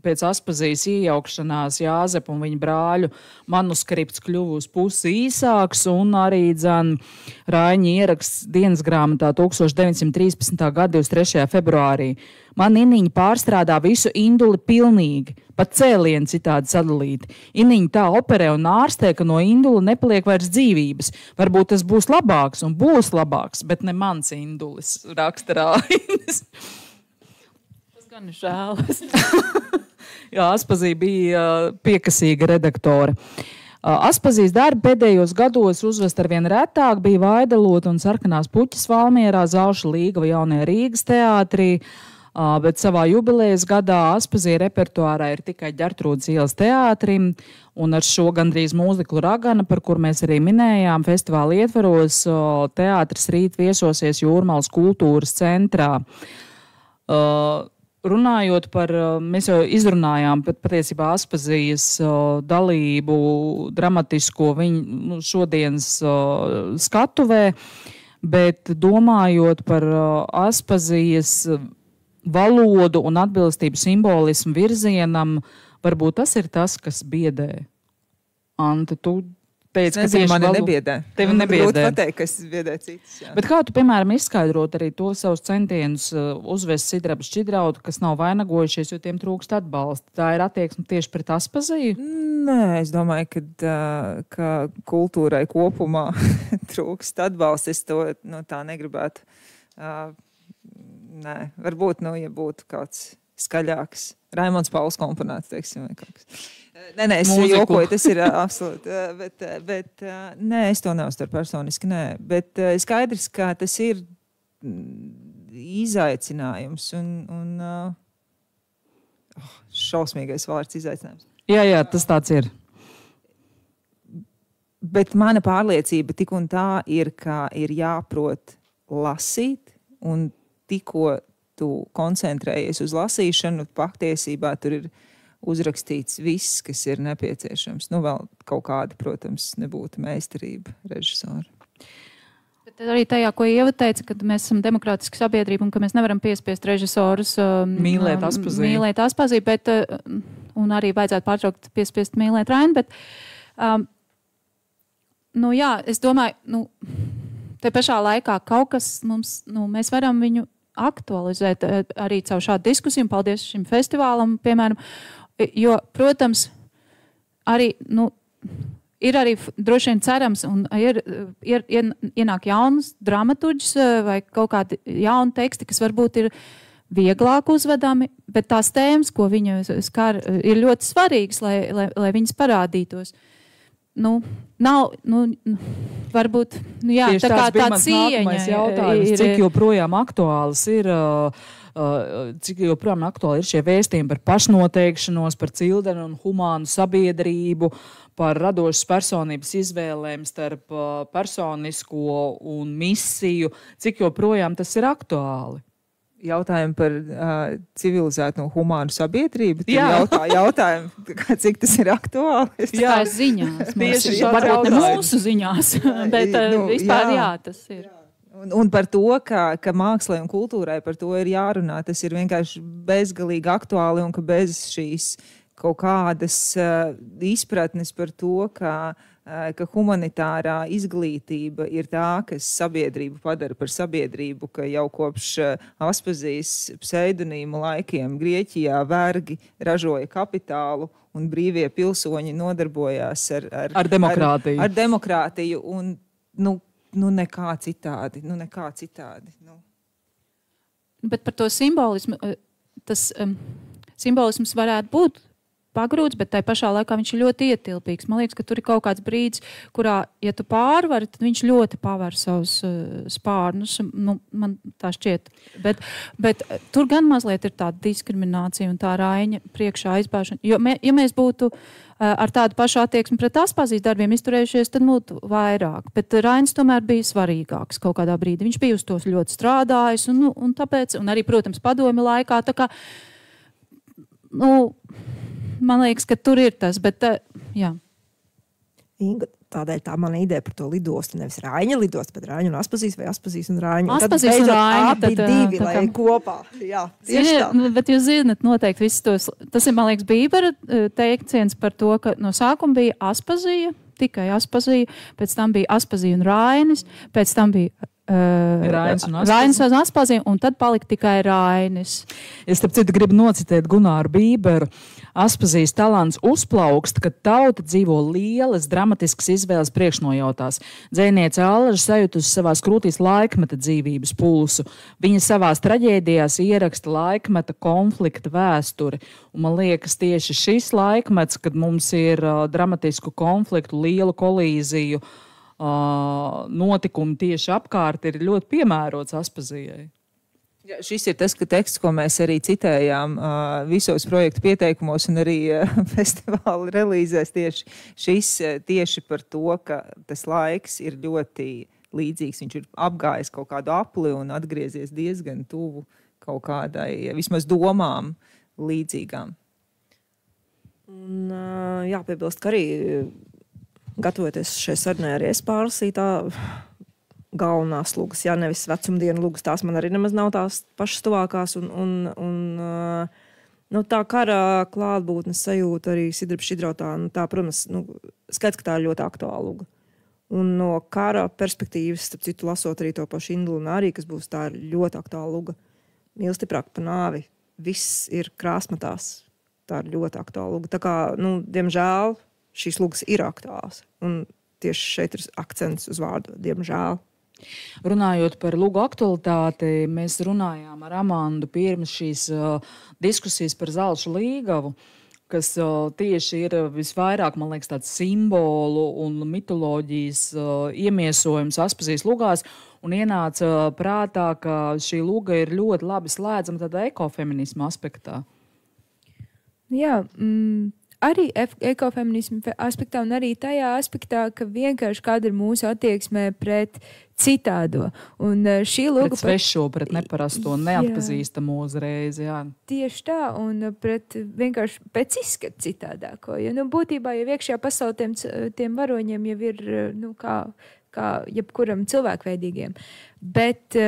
pēc Aspazijas iejaukšanās Jāzepa un viņa brāļu manuskripts kļuva uz pusi īsāks, un arī Raiņa ieraksts dienas grāmatā 1913. gada 23. februārī. Man Iniņa pārstrādā visu induli pilnīgi, pat cēlienu citādi sadalīti. Iniņa tā operē un ārstē, ka no indula nepaliek vairs dzīvības. Varbūt tas būs labāks un būs labāks, bet ne mans indulis, raksta Rainis. Tas gan ir žēl. Jā, Aspazija bija piekasīga redaktore. Aspazijas darbi pēdējos gados uzvest arvien retāk, bija Vaidalota un Sarkanās puķas Valmierā, Zauša Līgava Jaunajā Rīgas teātrī. Bet savā jubilejas gadā Aspazija repertuārā ir tikai Ģertrūdes ielas teātrim, un ar šo gandrīz mūziklu Ragana, par kur mēs arī minējām, festivāla ietvaros, teātris rīt viesosies Jūrmalas kultūras centrā. Runājot par, mēs jau izrunājām patiesībā Aspazijas dalību dramatisko viņu šodienas skatuvē, bet domājot par Aspazijas valodu un atbilstību simbolismu virzienam, varbūt tas ir tas, kas biedē. Ante, tu teici, ka tieši mani nebiedē. Tevi nebiedē. Grūti pateikt, kas biedē citus. Jā. Bet kā tu, piemēram, izskaidrot arī to savus centienus uzvest Sidrabu Šķidrautu, kas nav vainagojušies, jo tiem trūkst atbalsta? Tā ir attieksme tieši pret Aspaziju? Nē, es domāju, ka kultūrai kopumā trūkst atbalsta. Es to tā negribētu. Nē, varbūt, ja būtu kāds skaļāks. Raimonds Pauls komponēts, teiksim, vai kaut kas. Nē, es jokoju, tas ir absolūti. Bet nē, es to neuztveru personiski, nē. Bet skaidrs, ka tas ir izaicinājums un šausmīgais vārds izaicinājums. Jā, tas tāds ir. Bet mana pārliecība tik un tā ir, ka ir jāprot lasīt, un tikko tu koncentrējies uz lasīšanu, patiesībā tur ir uzrakstīts viss, kas ir nepieciešams. Vēl kaut kāda, protams, nebūtu meistarība režisora. Bet arī tajā, ko Ieva teica, ka mēs esam demokrātiska sabiedrība un ka mēs nevaram piespiest režisorus mīlēt Aspaziju, bet, un arī vajadzētu pārtraukt piespiest mīlēt Rainu, bet es domāju, te pašā laikā kaut kas mums, mēs varam viņu aktualizēt arī caur šādu diskusiju, un paldies šim festivālam, piemēram, jo, protams, arī, ir arī droši vien cerams, un ienāk jaunas dramaturģis vai kaut kādi jauni teksti, kas varbūt ir vieglāk uzvedami, bet tās tēmas, ko viņa skar, ir ļoti svarīgas, lai viņas parādītos. Varbūt, tieši tā kā tāds cieņa jautājums, cik joprojām aktuāls ir, šie vēstījumi par pašnoteikšanos, par cildenu un humānu sabiedrību, par radošas personības izvēlēm starp personisko un misiju, cik joprojām tas ir aktuāli. Jautājumi par civilizētu un humānu sabiedrību. Jautājumu, cik tas ir aktuāli. Jā, ziņās. Varbūt ne mūsu ziņās, bet vispār tas ir. Un par to, ka mākslai un kultūrai par to ir jārunā, tas ir vienkārši bezgalīgi aktuāli, un ka bez šīs kaut kādas izpratnes par to, ka ka humanitārā izglītība ir tā, kas sabiedrību padara par sabiedrību, ka jau kopš Aspazijas pseidonīmu laikiem Grieķijā vergi ražoja kapitālu un brīvie pilsoņi nodarbojās ar demokrātiju. Ar demokrātiju un, nekā citādi. Bet par to simbolismu, tas simbolisms varētu būt pagrūts, bet tai pašā laikā viņš ir ļoti ietilpīgs. Man liekas, ka tur ir kaut kāds brīdis, kurā, ja tu pārvari, tad viņš ļoti paver savus spārnus. Man tā šķiet. Bet tur gan mazliet ir tāda diskriminācija un tā Raiņa priekšā aizbāšana. Jo, ja mēs būtu ar tādu pašu attieksmi pret Aspazijas darbiem izturējušies, tad būtu vairāk. Bet Rainis tomēr bija svarīgāks kaut kādā brīdī. Viņš bija uz to ļoti strādājis un tāpēc, un arī, protams, padomi laikā. Tā kā, man liekas, ka tur ir tas, bet jā. Inga, tādēļ tā mana ideja par to lidostu, nevis Raiņa lidostu, bet Raiņa un Aspazijas vai Aspazijas un Raiņa. Aspazijas un Raiņa. Abi divi, lai kopā. Jā, tieši tā. Bet jūs zināt noteikti visus tos, tas ir, man liekas, Bībera teikciens par to, ka no sākuma bija Aspazija, tikai Aspazija, pēc tam bija Aspazija un Rainis, pēc tam bija Rainis un Aspazija, un tad palika tikai Rainis. Es starp citu gribu nocitēt Gunāru Bīberu. Aspazijas talants uzplaukst, kad tauta dzīvo lielas, dramatiskas izvēles priekšnojautās. Dzejniece Allaža sajutusi savās krūtīs laikmeta dzīvības pulsu. Viņa savās traģēdijās ieraksta laikmeta konflikta vēsturi. Un man liekas, tieši šis laikmets, kad mums ir dramatisku konfliktu, lielu kolīziju, notikumi tieši apkārt, ir ļoti piemērots Aspazijai. Ja, šis ir tas teksts, ko mēs arī citējām visos projektu pieteikumos un arī festivāla relīzēs. Tieši par to, ka tas laiks ir ļoti līdzīgs. Viņš ir apgājis kaut kādu apli un atgriezies diezgan tuvu kaut kādai vismaz domām līdzīgām. Un jāpiebilst, ka arī gatavoties šai sarunai, arī es pārlasīju tā galvenās lugas, jā, nevis vecumdienu lugas, tās man arī nemaz nav tās pašas tuvākās, tā kara klātbūtnes sajūta arī Sidraba Šķidrotā, tā, protams, skaidrs, ka tā ir ļoti aktuāla luga. Un no kara perspektīvas, starp citu, lasot arī to pašu Indulu un arī, kas būs, tā ir ļoti aktuāla luga. Mīl stiprāk par nāvi, viss ir krāsmatās, tā ir ļoti aktuāla luga. Tā kā, diemžēl, šīs lugas ir aktuāls, un tieši šeit ir akcents uz vārdu, diemžēl. Runājot par lugu aktualitāti, mēs runājām ar Amandu pirms šīs diskusijas par Zelšu līgavu, kas tieši ir visvairāk, man liekas, tāds simbolu un mitoloģijas iemiesojums Aspazijas lugās, un ienāca prātā, ka šī luga ir ļoti labi slēdzama tādā ekofeminisma aspektā. Jā, arī ekofeminismu aspektā un arī tajā aspektā, ka vienkārši kāda ir mūsu attieksmē pret citādo. Un šī luga pret svešo, pret neparasto, neatpazīstamo uzreiz, jā. Tieši tā, un vienkārši pēc izskata citādāko. Jo, būtībā jau iekšējā pasaulē tiem varoņiem jau ir, kā jebkuram cilvēkveidīgiem. Bet,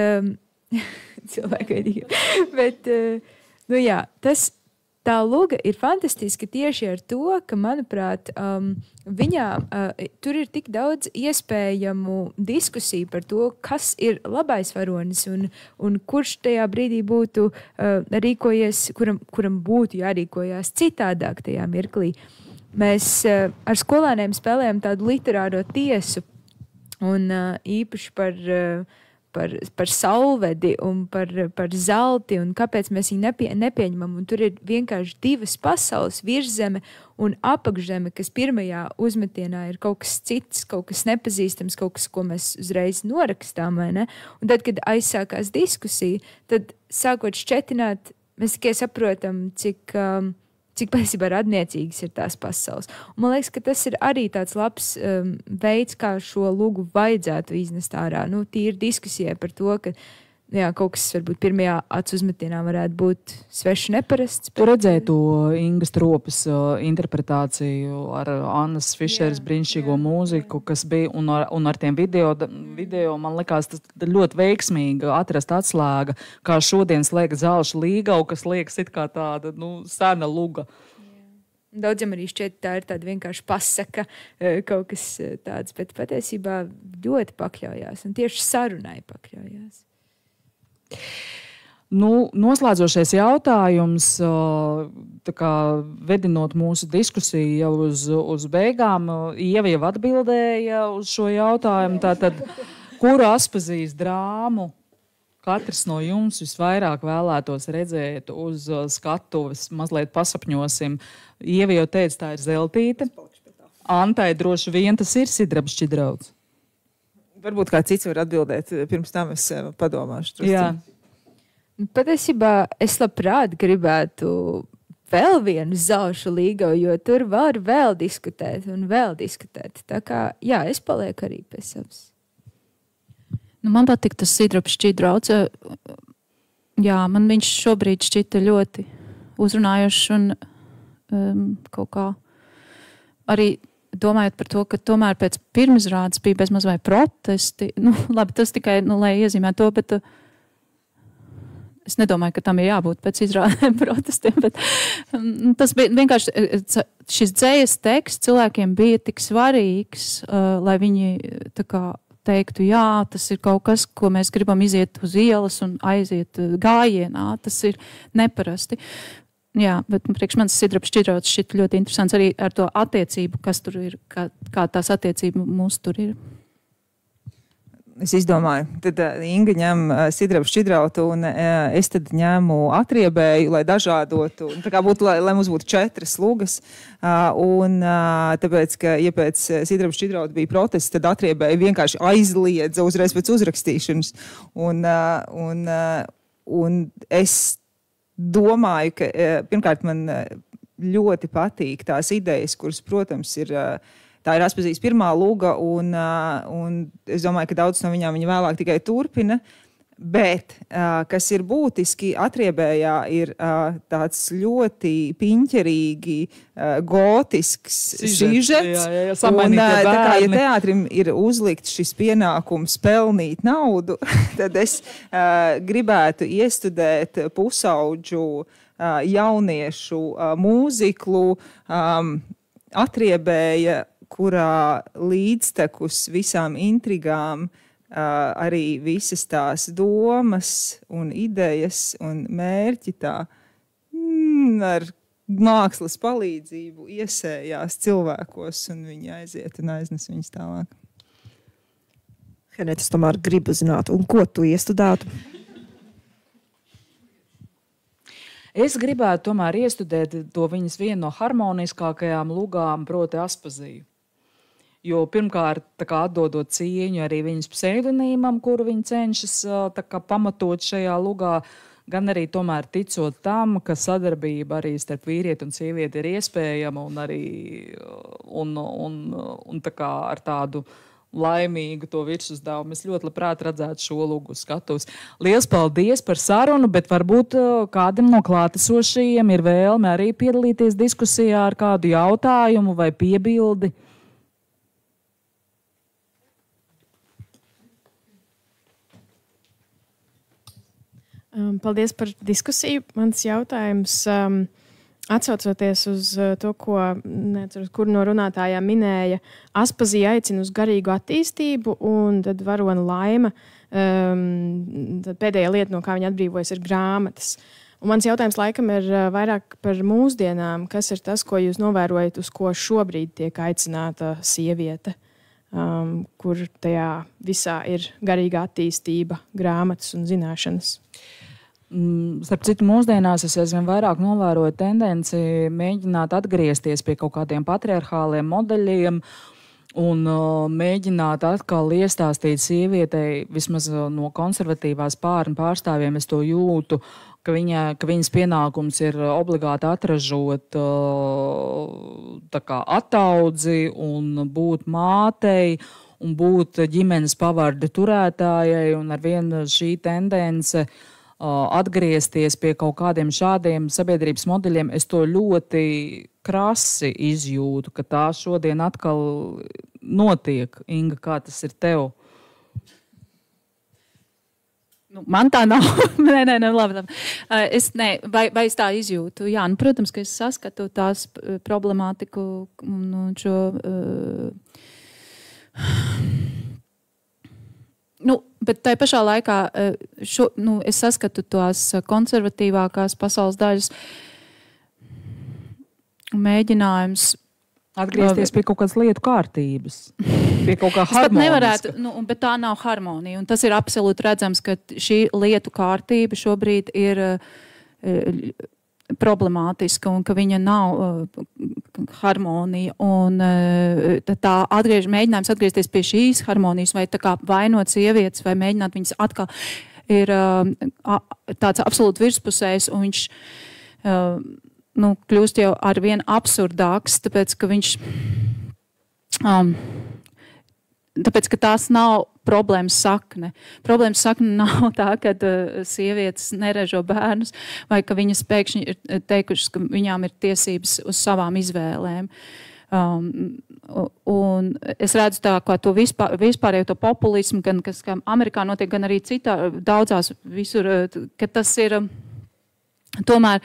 tā luga ir fantastiska tieši ar to, ka, manuprāt, viņā tur ir tik daudz iespējamu diskusiju par to, kas ir labais varonis un kurš tajā brīdī būtu rīkojies, kuram būtu jārīkojās citādāk tajā mirklī. Mēs ar skolēniem spēlējam tādu literāro tiesu un īpaši par saulvedi un par zelti un kāpēc mēs viņu nepieņemam. Un tur ir vienkārši divas pasaules, virzeme un apakšzeme, kas pirmajā uzmetienā ir kaut kas cits, kaut kas nepazīstams, kaut kas, ko mēs uzreiz norakstām, vai ne? Un tad, kad aizsākās diskusija, tad sākot šķetināt, mēs tikai saprotam, cik patiesībā radniecīgas ir tās pasaules. Un man liekas, ka tas ir arī tāds labs veids, kā šo lugu vajadzētu iznest ārā. Tīri diskusijai par to, ka kaut kas varbūt pirmajā acu uzmetienā varētu būt svešs neparasts. Tu redzēji to Ingas Tropas interpretāciju ar Annas Fišeras brīnišķīgo mūziku, kas bija, un ar tiem video, man likās, tas ļoti veiksmīgi atrast atslēga, kā šodien slēga Zelša līgavu, kas liekas it kā tāda, sena luga. Daudziem arī šķiet, tā ir tāda vienkārši pasaka, kaut kas tāds, bet patiesībā ļoti pakļaujās un tieši sarunai pakļaujās. Nu, noslēdzošais jautājums, tā kā vedinot mūsu diskusiju jau uz beigām, Ieva jau atbildēja uz šo jautājumu. Tātad, kuru Aspazijas drāmu katrs no jums visvairāk vēlētos redzēt uz skatuves? Mazliet pasapņosim. Ieva jau teica, tā ir Zeltīte. Antai droši vien tas ir Sidrabs Šķidrauts. Varbūt kā cits var atbildēt, pirms tam es padomāšu. Jā. Patiesībā es labprāt gribētu vēl vienu zelšu līgu, jo tur var vēl diskutēt un vēl diskutēt. Tā kā, jā, es palieku arī pie savas. Nu, man patīk tas Sidrabs Šķidrauts. Jā, man viņš šobrīd šķita ļoti uzrunājošs un kaut kā arī domājot par to, ka tomēr pēc pirmizrādes bija bezmaz vai protesti. Nu, labi, tas tikai, lai iezīmētu to, bet es nedomāju, ka tam ir jābūt pēc izrādēm protestiem, bet tas bija vienkārši, šis dzējas teksts cilvēkiem bija tik svarīgs, lai viņi tā kā teiktu, jā, tas ir kaut kas, ko mēs gribam iziet uz ielas un aiziet gājienā, tas ir neparasti. Jā, bet priekš manis Sidrabs Šķidrauts šķiet ļoti interesants arī ar to attiecību, kas tur ir, kā tās attiecība mūs tur ir. Es izdomāju, tad Inga ņem Sidrabu Šķidrautu un es tad ņemu atriebēju, lai dažādotu. Tā kā būtu, lai mums būtu 4 slugas. Un tāpēc, ka, ja pēc Sidrabu Šķidrauta bija protests, tad atriebēju vienkārši aizliedza uzreiz pēc uzrakstīšanas. Un es domāju, ka pirmkārt man ļoti patīk tās idejas, kuras, protams, ir... Tā ir Aspazijas pirmā luga, un es domāju, ka daudz no viņām viņa vēlāk tikai turpina. Bet, kas ir būtiski, atriebējā ir tāds ļoti piņķerīgi, gotisks sižets. Un, tā kā, ja teātrim ir uzlikts šis pienākums pelnīt naudu, tad es gribētu iestudēt pusauģu jauniešu mūziklu atriebēja, kurā līdztekus visām intrigām arī visas tās domas un idejas un mērķi tā ar mākslas palīdzību iesējās cilvēkos un viņi aiziet un aiznes viņus tālāk. Henēt, es tomēr gribu zināt, un ko tu iestudētu? Es gribētu tomēr iestudēt to viņas vienu no harmoniskākajām lugām, proti Aspaziju. Jo pirmkārt, atdodot cieņu arī viņas pseidonīmam, kuru viņa cenšas pamatot šajā lugā, gan arī tomēr ticot tam, ka sadarbība arī starp vīrieti un sievieti ir iespējama un arī un ar tādu laimīgu to virsuzdevumu. Es ļoti labprāt redzētu šo lugu skatuves. Liels paldies par sarunu, bet varbūt kādam no klātesošajiem ir vēlme arī piedalīties diskusijā ar kādu jautājumu vai piebildi. Paldies par diskusiju. Mans jautājums, atsaucoties uz to, ko neatceros, kur no runātājām minēja, Aspazija aicina uz garīgu attīstību, un tad varona Laima, tad pēdējā lieta, no kā viņa atbrīvojas, ir grāmatas. Un mans jautājums laikam ir vairāk par mūsdienām. Kas ir tas, ko jūs novērojat, uz ko šobrīd tiek aicināta sieviete? Kur tajā visā ir garīga attīstība, grāmatas un zināšanas? Starp citu, mūsdienās es aizvien vairāk novēroju tendenci mēģināt atgriezties pie kaut kādiem patriarchāliem modeļiem un mēģināt atkal iestāstīt sievietei, vismaz no konservatīvās pārstāvjiem, es to jūtu, ka viņas pienākums ir obligāti atražot ataudzi un būt mātei un būt ģimenes pavardu turētājai, un arvien šī tendence atgriezties pie kaut kādiem šādiem sabiedrības modeļiem, es to ļoti krasi izjūtu, ka tā šodien atkal notiek. Inga, kā tas ir tev? Man tā nav. nē, labi. Vai es tā izjūtu? Jā, protams, ka es saskatu tās problemātiku un šo... Bet tai pašā laikā es saskatu tās konservatīvākās pasaules daļas mēģinājums atgriezties pie kaut kādas lietu kārtības, pie kaut kā harmoniska. Bet tā nav harmonija. Un tas ir absolūti redzams, ka šī lietu kārtība šobrīd ir problemātiska un ka viņa nav harmonija. Un tā mēģinājums atgriezties pie šīs harmonijas vai tā kā vainot sievietes vai mēģināt viņas atkal ir tāds absolūti virspusējs un viņš kļūst jau ar vien absurdāks, tāpēc, ka viņš, tāpēc, ka tās nav problēmas sakne. Problēmas sakne nav tā, ka sievietes neražo bērnus, vai ka viņas pēkšņi ir teikušas, ka viņām ir tiesības uz savām izvēlēm. Un es redzu tā, kā to vispārējo to populismu, gan kas Amerikā notiek, gan arī citā, daudzās visur, ka tas ir tomēr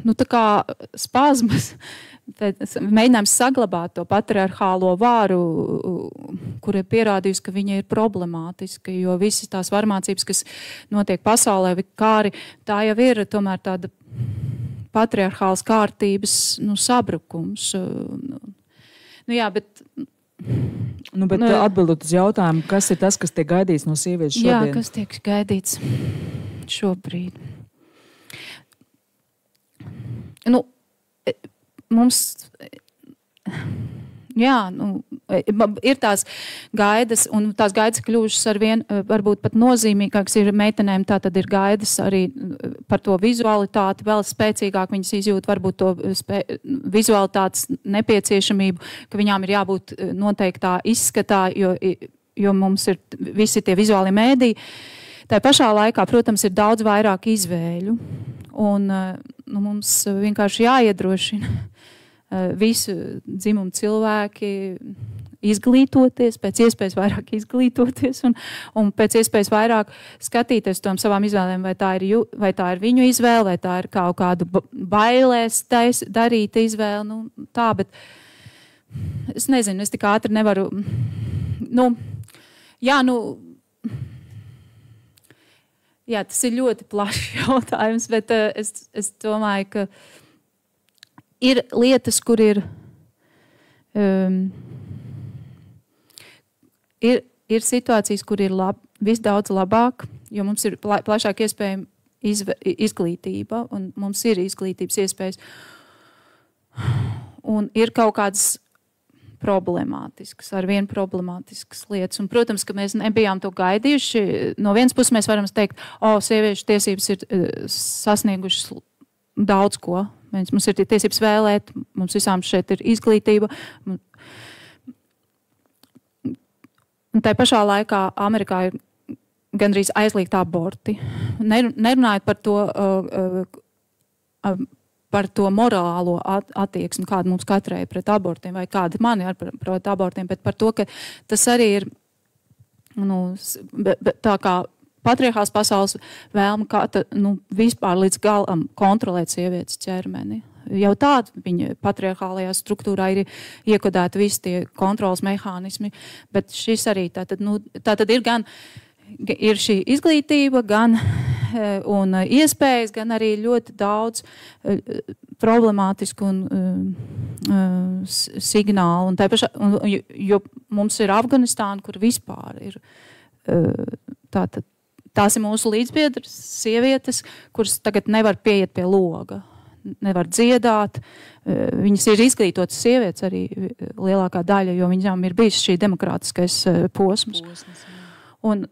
tā kā spazmas, mēģinājums saglabāt to patriarchālo vāru, kur ir pierādījusi, ka viņa ir problemātiska, jo visas tās varmācības, kas notiek pasaulē, kāri, tā jau ir tomēr tāda patriarchālas kārtības sabrukums. Jā, bet... bet atbildot uz jautājumu, kas ir tas, kas tiek gaidīts no sievietes šodien? Jā, kas tiek gaidīts šobrīd? Mums ir tās gaidas, un tās gaidas kļūšas ar vien varbūt pat nozīmīgākas ir meitenēm, tā tad ir gaidas arī par to vizualitāti, vēl spēcīgāk viņas izjūt varbūt to vizualitātes nepieciešamību, ka viņām ir jābūt noteiktā izskatā, jo mums ir visi tie vizuāli mēdī. Tā pašā laikā, protams, ir daudz vairāk izvēļu, un mums vienkārši jāiedrošina visu dzimumu cilvēki izglītoties, pēc iespējas vairāk izglītoties un pēc iespējas vairāk skatīties tom savām izvēlēm, vai tā ir viņu izvēle, vai tā ir kaut kādu bailēs darīta izvēle. Bet es nezinu, es tik ātri nevaru. Jā, tas ir ļoti plašs jautājums, bet es domāju, ka ir lietas, kur ir situācijas, kur ir visdaudz labāk, jo mums ir plašāk iespējama izglītība, un mums ir izglītības iespējas. Un ir kaut kādas problemātiskas, ar vien problemātiskas lietas. Un, protams, ka mēs nebijām to gaidījuši. No vienas puses mēs varam teikt, sieviešu tiesības ir sasniegušas daudz ko. Mums ir tiesības vēlēt, mums visām šeit ir izglītība. Un tai pašā laikā Amerikā ir gandrīz aizliegt aborti. Nerunājot par to morālo attieksmi, kāda mums katrai pret abortiem, vai kāda man ir pret abortiem, bet par to, ka tas arī ir tā kā patriarchāls pasaules vēlme vispār līdz galam kontrolēt sievietes ķermeni. Jau tāda viņa patriarchālajā struktūrā ir iekodēta visi tie kontrolas mehānismi, bet šis arī tātad ir gan ir šī izglītība, gan un iespējas, gan arī ļoti daudz problemātisku un signālu. Jo mums ir Afganistāna, kur vispār ir tās ir mūsu līdzbiedras sievietes, kuras tagad nevar pieiet pie loga, nevar dziedāt. Viņas ir izglītotas sievietes arī lielākā daļa, jo viņām ir bijis šī demokrātiskais posms. Un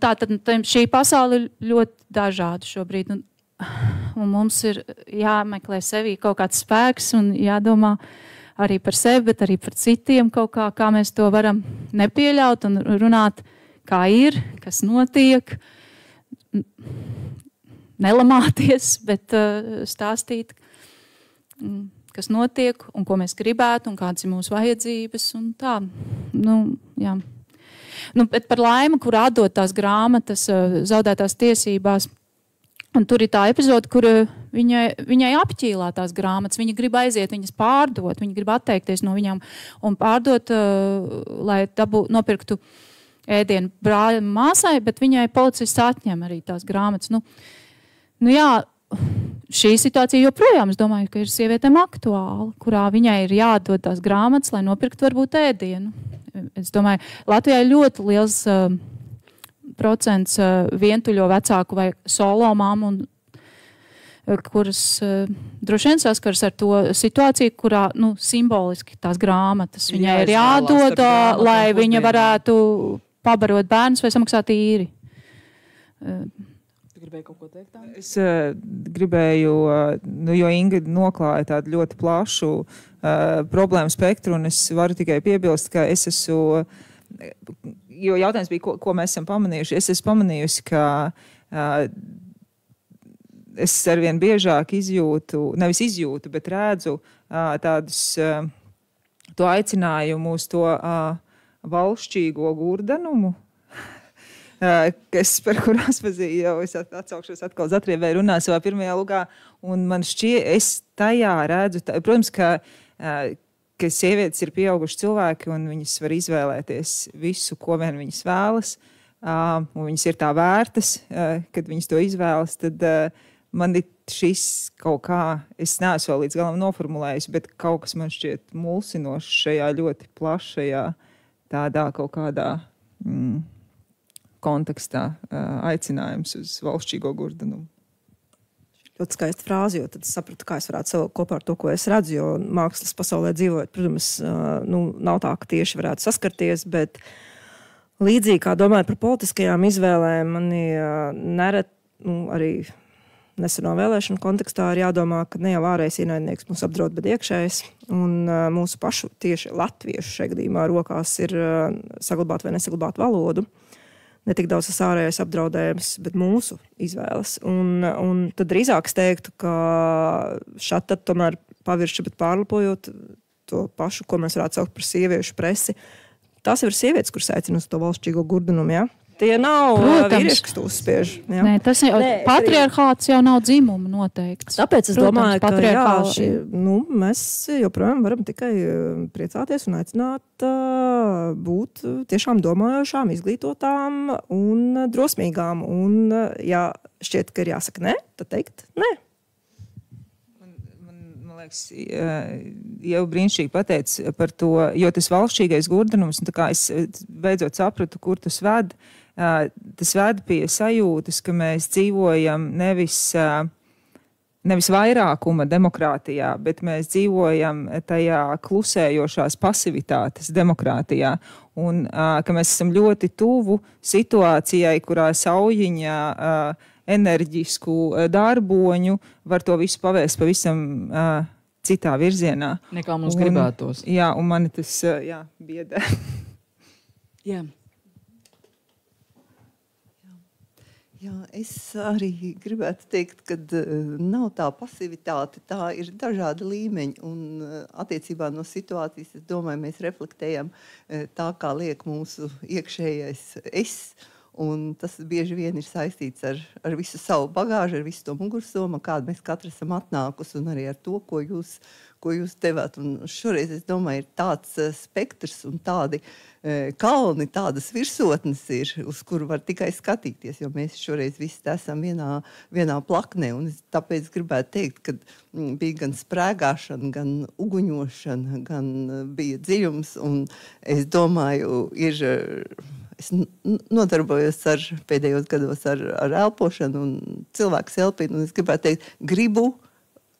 tātad šī pasaule ir ļoti dažāda šobrīd. Un mums ir jāmeklē sevī kaut kāds spēks un jādomā arī par sevi, bet arī par citiem kā mēs to varam nepieļaut un runāt, kā ir, kas notiek. Nelamāties, bet stāstīt, kas notiek un ko mēs gribētu un kādas ir mūsu vajadzības un tā. Jā. Nu, bet par laimi, kur atdot tās grāmatas, zaudētās tiesībās. Un tur ir tā epizode, kur viņai apķīlā tās grāmatas. Viņa grib aiziet, viņas pārdot, viņa grib atteikties no viņām un pārdot, lai nopirktu ēdienu brāļam māsai, bet viņai policists atņem arī tās grāmatas. Nu jā, šī situācija joprojām, es domāju, ka ir sievietēm aktuāla, kurā viņai ir jādod tās grāmatas, lai nopirktu varbūt ēdienu. Es domāju, Latvijā ir ļoti liels procents vientuļo vecāku vai solo māmu, kuras droši vien saskars ar to situāciju, kurā simboliski tās grāmatas viņai ir jādod, lai viņa varētu pabarot bērnus vai samaksāt īri. Tu gribēji kaut ko teikt? Tā? Es gribēju, jo Inga noklāja tādu ļoti plašu problēmu spektru, un es varu tikai piebilst, ka es esmu, jo jautājums bija, ko mēs esam pamanījuši. Es esmu pamanījusi, ka es arvien biežāk nevis izjūtu, bet redzu tādus to aicinājumu uz to valšķīgo gurdanumu, par kur Aspazija jau es atsaukšos atkal Zatrievē runā savā pirmajā lugā, un man šķiet, es tajā redzu, protams, ka sievietes ir pieauguši cilvēki, un viņas var izvēlēties visu, ko vien viņas vēlas, un viņas ir tā vērtas, kad viņas to izvēlas, tad man ir šis kaut kā, es neesmu vēl līdz galam noformulējis, bet kaut kas man šķiet mulsinošs šajā ļoti plašajā, tādā kaut kādā kontekstā aicinājums uz valšķīgo gurdanumu. Ļoti skaista frāze, jo tad es sapratu, kā es varētu savilkt kopā ar to, ko es redzu, jo mākslas pasaulē dzīvojot, protams, nav tā, ka tieši varētu saskarties, bet līdzīgi kā domājot par politiskajām izvēlēm, mani nereti, arī neseno vēlēšanu kontekstā ir jādomā, ka ne jau ārējais ienaidnieks mūs apdraud, bet iekšējais, un mūsu pašu tieši latviešu šajā gadījumā rokās ir saglabāt vai nesaglabāt valodu. Ne tik daudz tas ārējais apdraudējums, bet mūsu izvēles. Un tad drīzāk es teiktu, ka šādi tad tomēr pavirši, bet pārlipojot to pašu, ko mēs varētu saukt par sieviešu presi, tās jau ir sievietes, kuras aicina uz to valšķīgo gurdanumu, ja? Tie nav vīrieši, kas to uzspiež. Ja? Nē, tas jau patriarchāts jau nav dzimuma noteikts. Tāpēc es domāju, ka mēs joprojām varam tikai priecāties un aicināt būt tiešām domājošām, izglītotām un drosmīgām. Un, ja šķiet, ka ir jāsaka nē, tad teikt nē. Man liekas, jau brīnišķīgi pateica par to, jo tas valšķīgais gurdanums, un tā kā es beidzot sapratu, kur tas ved, tas ved pie sajūtas, ka mēs dzīvojam nevis vairākuma demokrātijā, bet mēs dzīvojam tajā klusējošās pasivitātes demokrātijā. Un ka mēs esam ļoti tuvu situācijai, kurā saujiņā enerģisku darboņu var to visu pavēst pavisam citā virzienā. Nekā mums gribētos. Jā, un mani tas biedē. Jā. Jā, es arī gribētu teikt, ka nav tā pasivitāte, tā ir dažādi līmeņi. Un attiecībā no situācijas, es domāju, mēs reflektējam tā, kā liek mūsu iekšējais es. Un tas bieži vien ir saistīts ar visu savu bagāžu, ar visu to mugursomu, kādu mēs katrs esam atnākusi, un arī ar to, ko jūs devāt. Un šoreiz, es domāju, ir tāds spektrs un tādi kalni, tādas virsotnes ir, uz kuru var tikai skatīties, jo mēs šoreiz visi esam vienā plaknē. Un es tāpēc gribētu teikt, ka bija gan sprēgāšana, gan uguņošana, gan bija dziļums. Un es domāju, es nodarbojos pēdējos gados ar elpošanu un cilvēks elpinu. Un es gribētu teikt, gribu,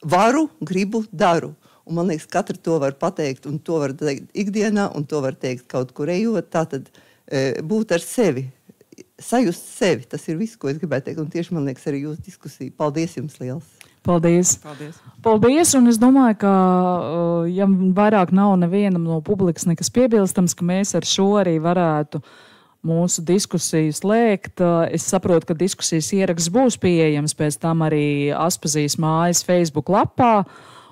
daru. Un man liekas, katra to var pateikt, un to var teikt ikdienā, un to var teikt kaut kur ejot. Tātad būt ar sevi, sajust sevi, tas ir viss, ko es gribētu teikt. Un tieši, man liekas, arī jūsu diskusija. Paldies jums liels! Paldies! Paldies! Un es domāju, ka, ja vairāk nav nevienam no publikas nekas piebilstams, ka mēs ar šo arī varētu mūsu diskusiju slēgt. Es saprotu, ka diskusijas ieraksts būs pieejams pēc tam arī Aspazijas mājas Facebook lapā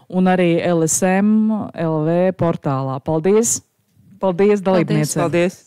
un arī LSM LV portālā. Paldies! Paldies, dalībniece! Paldies!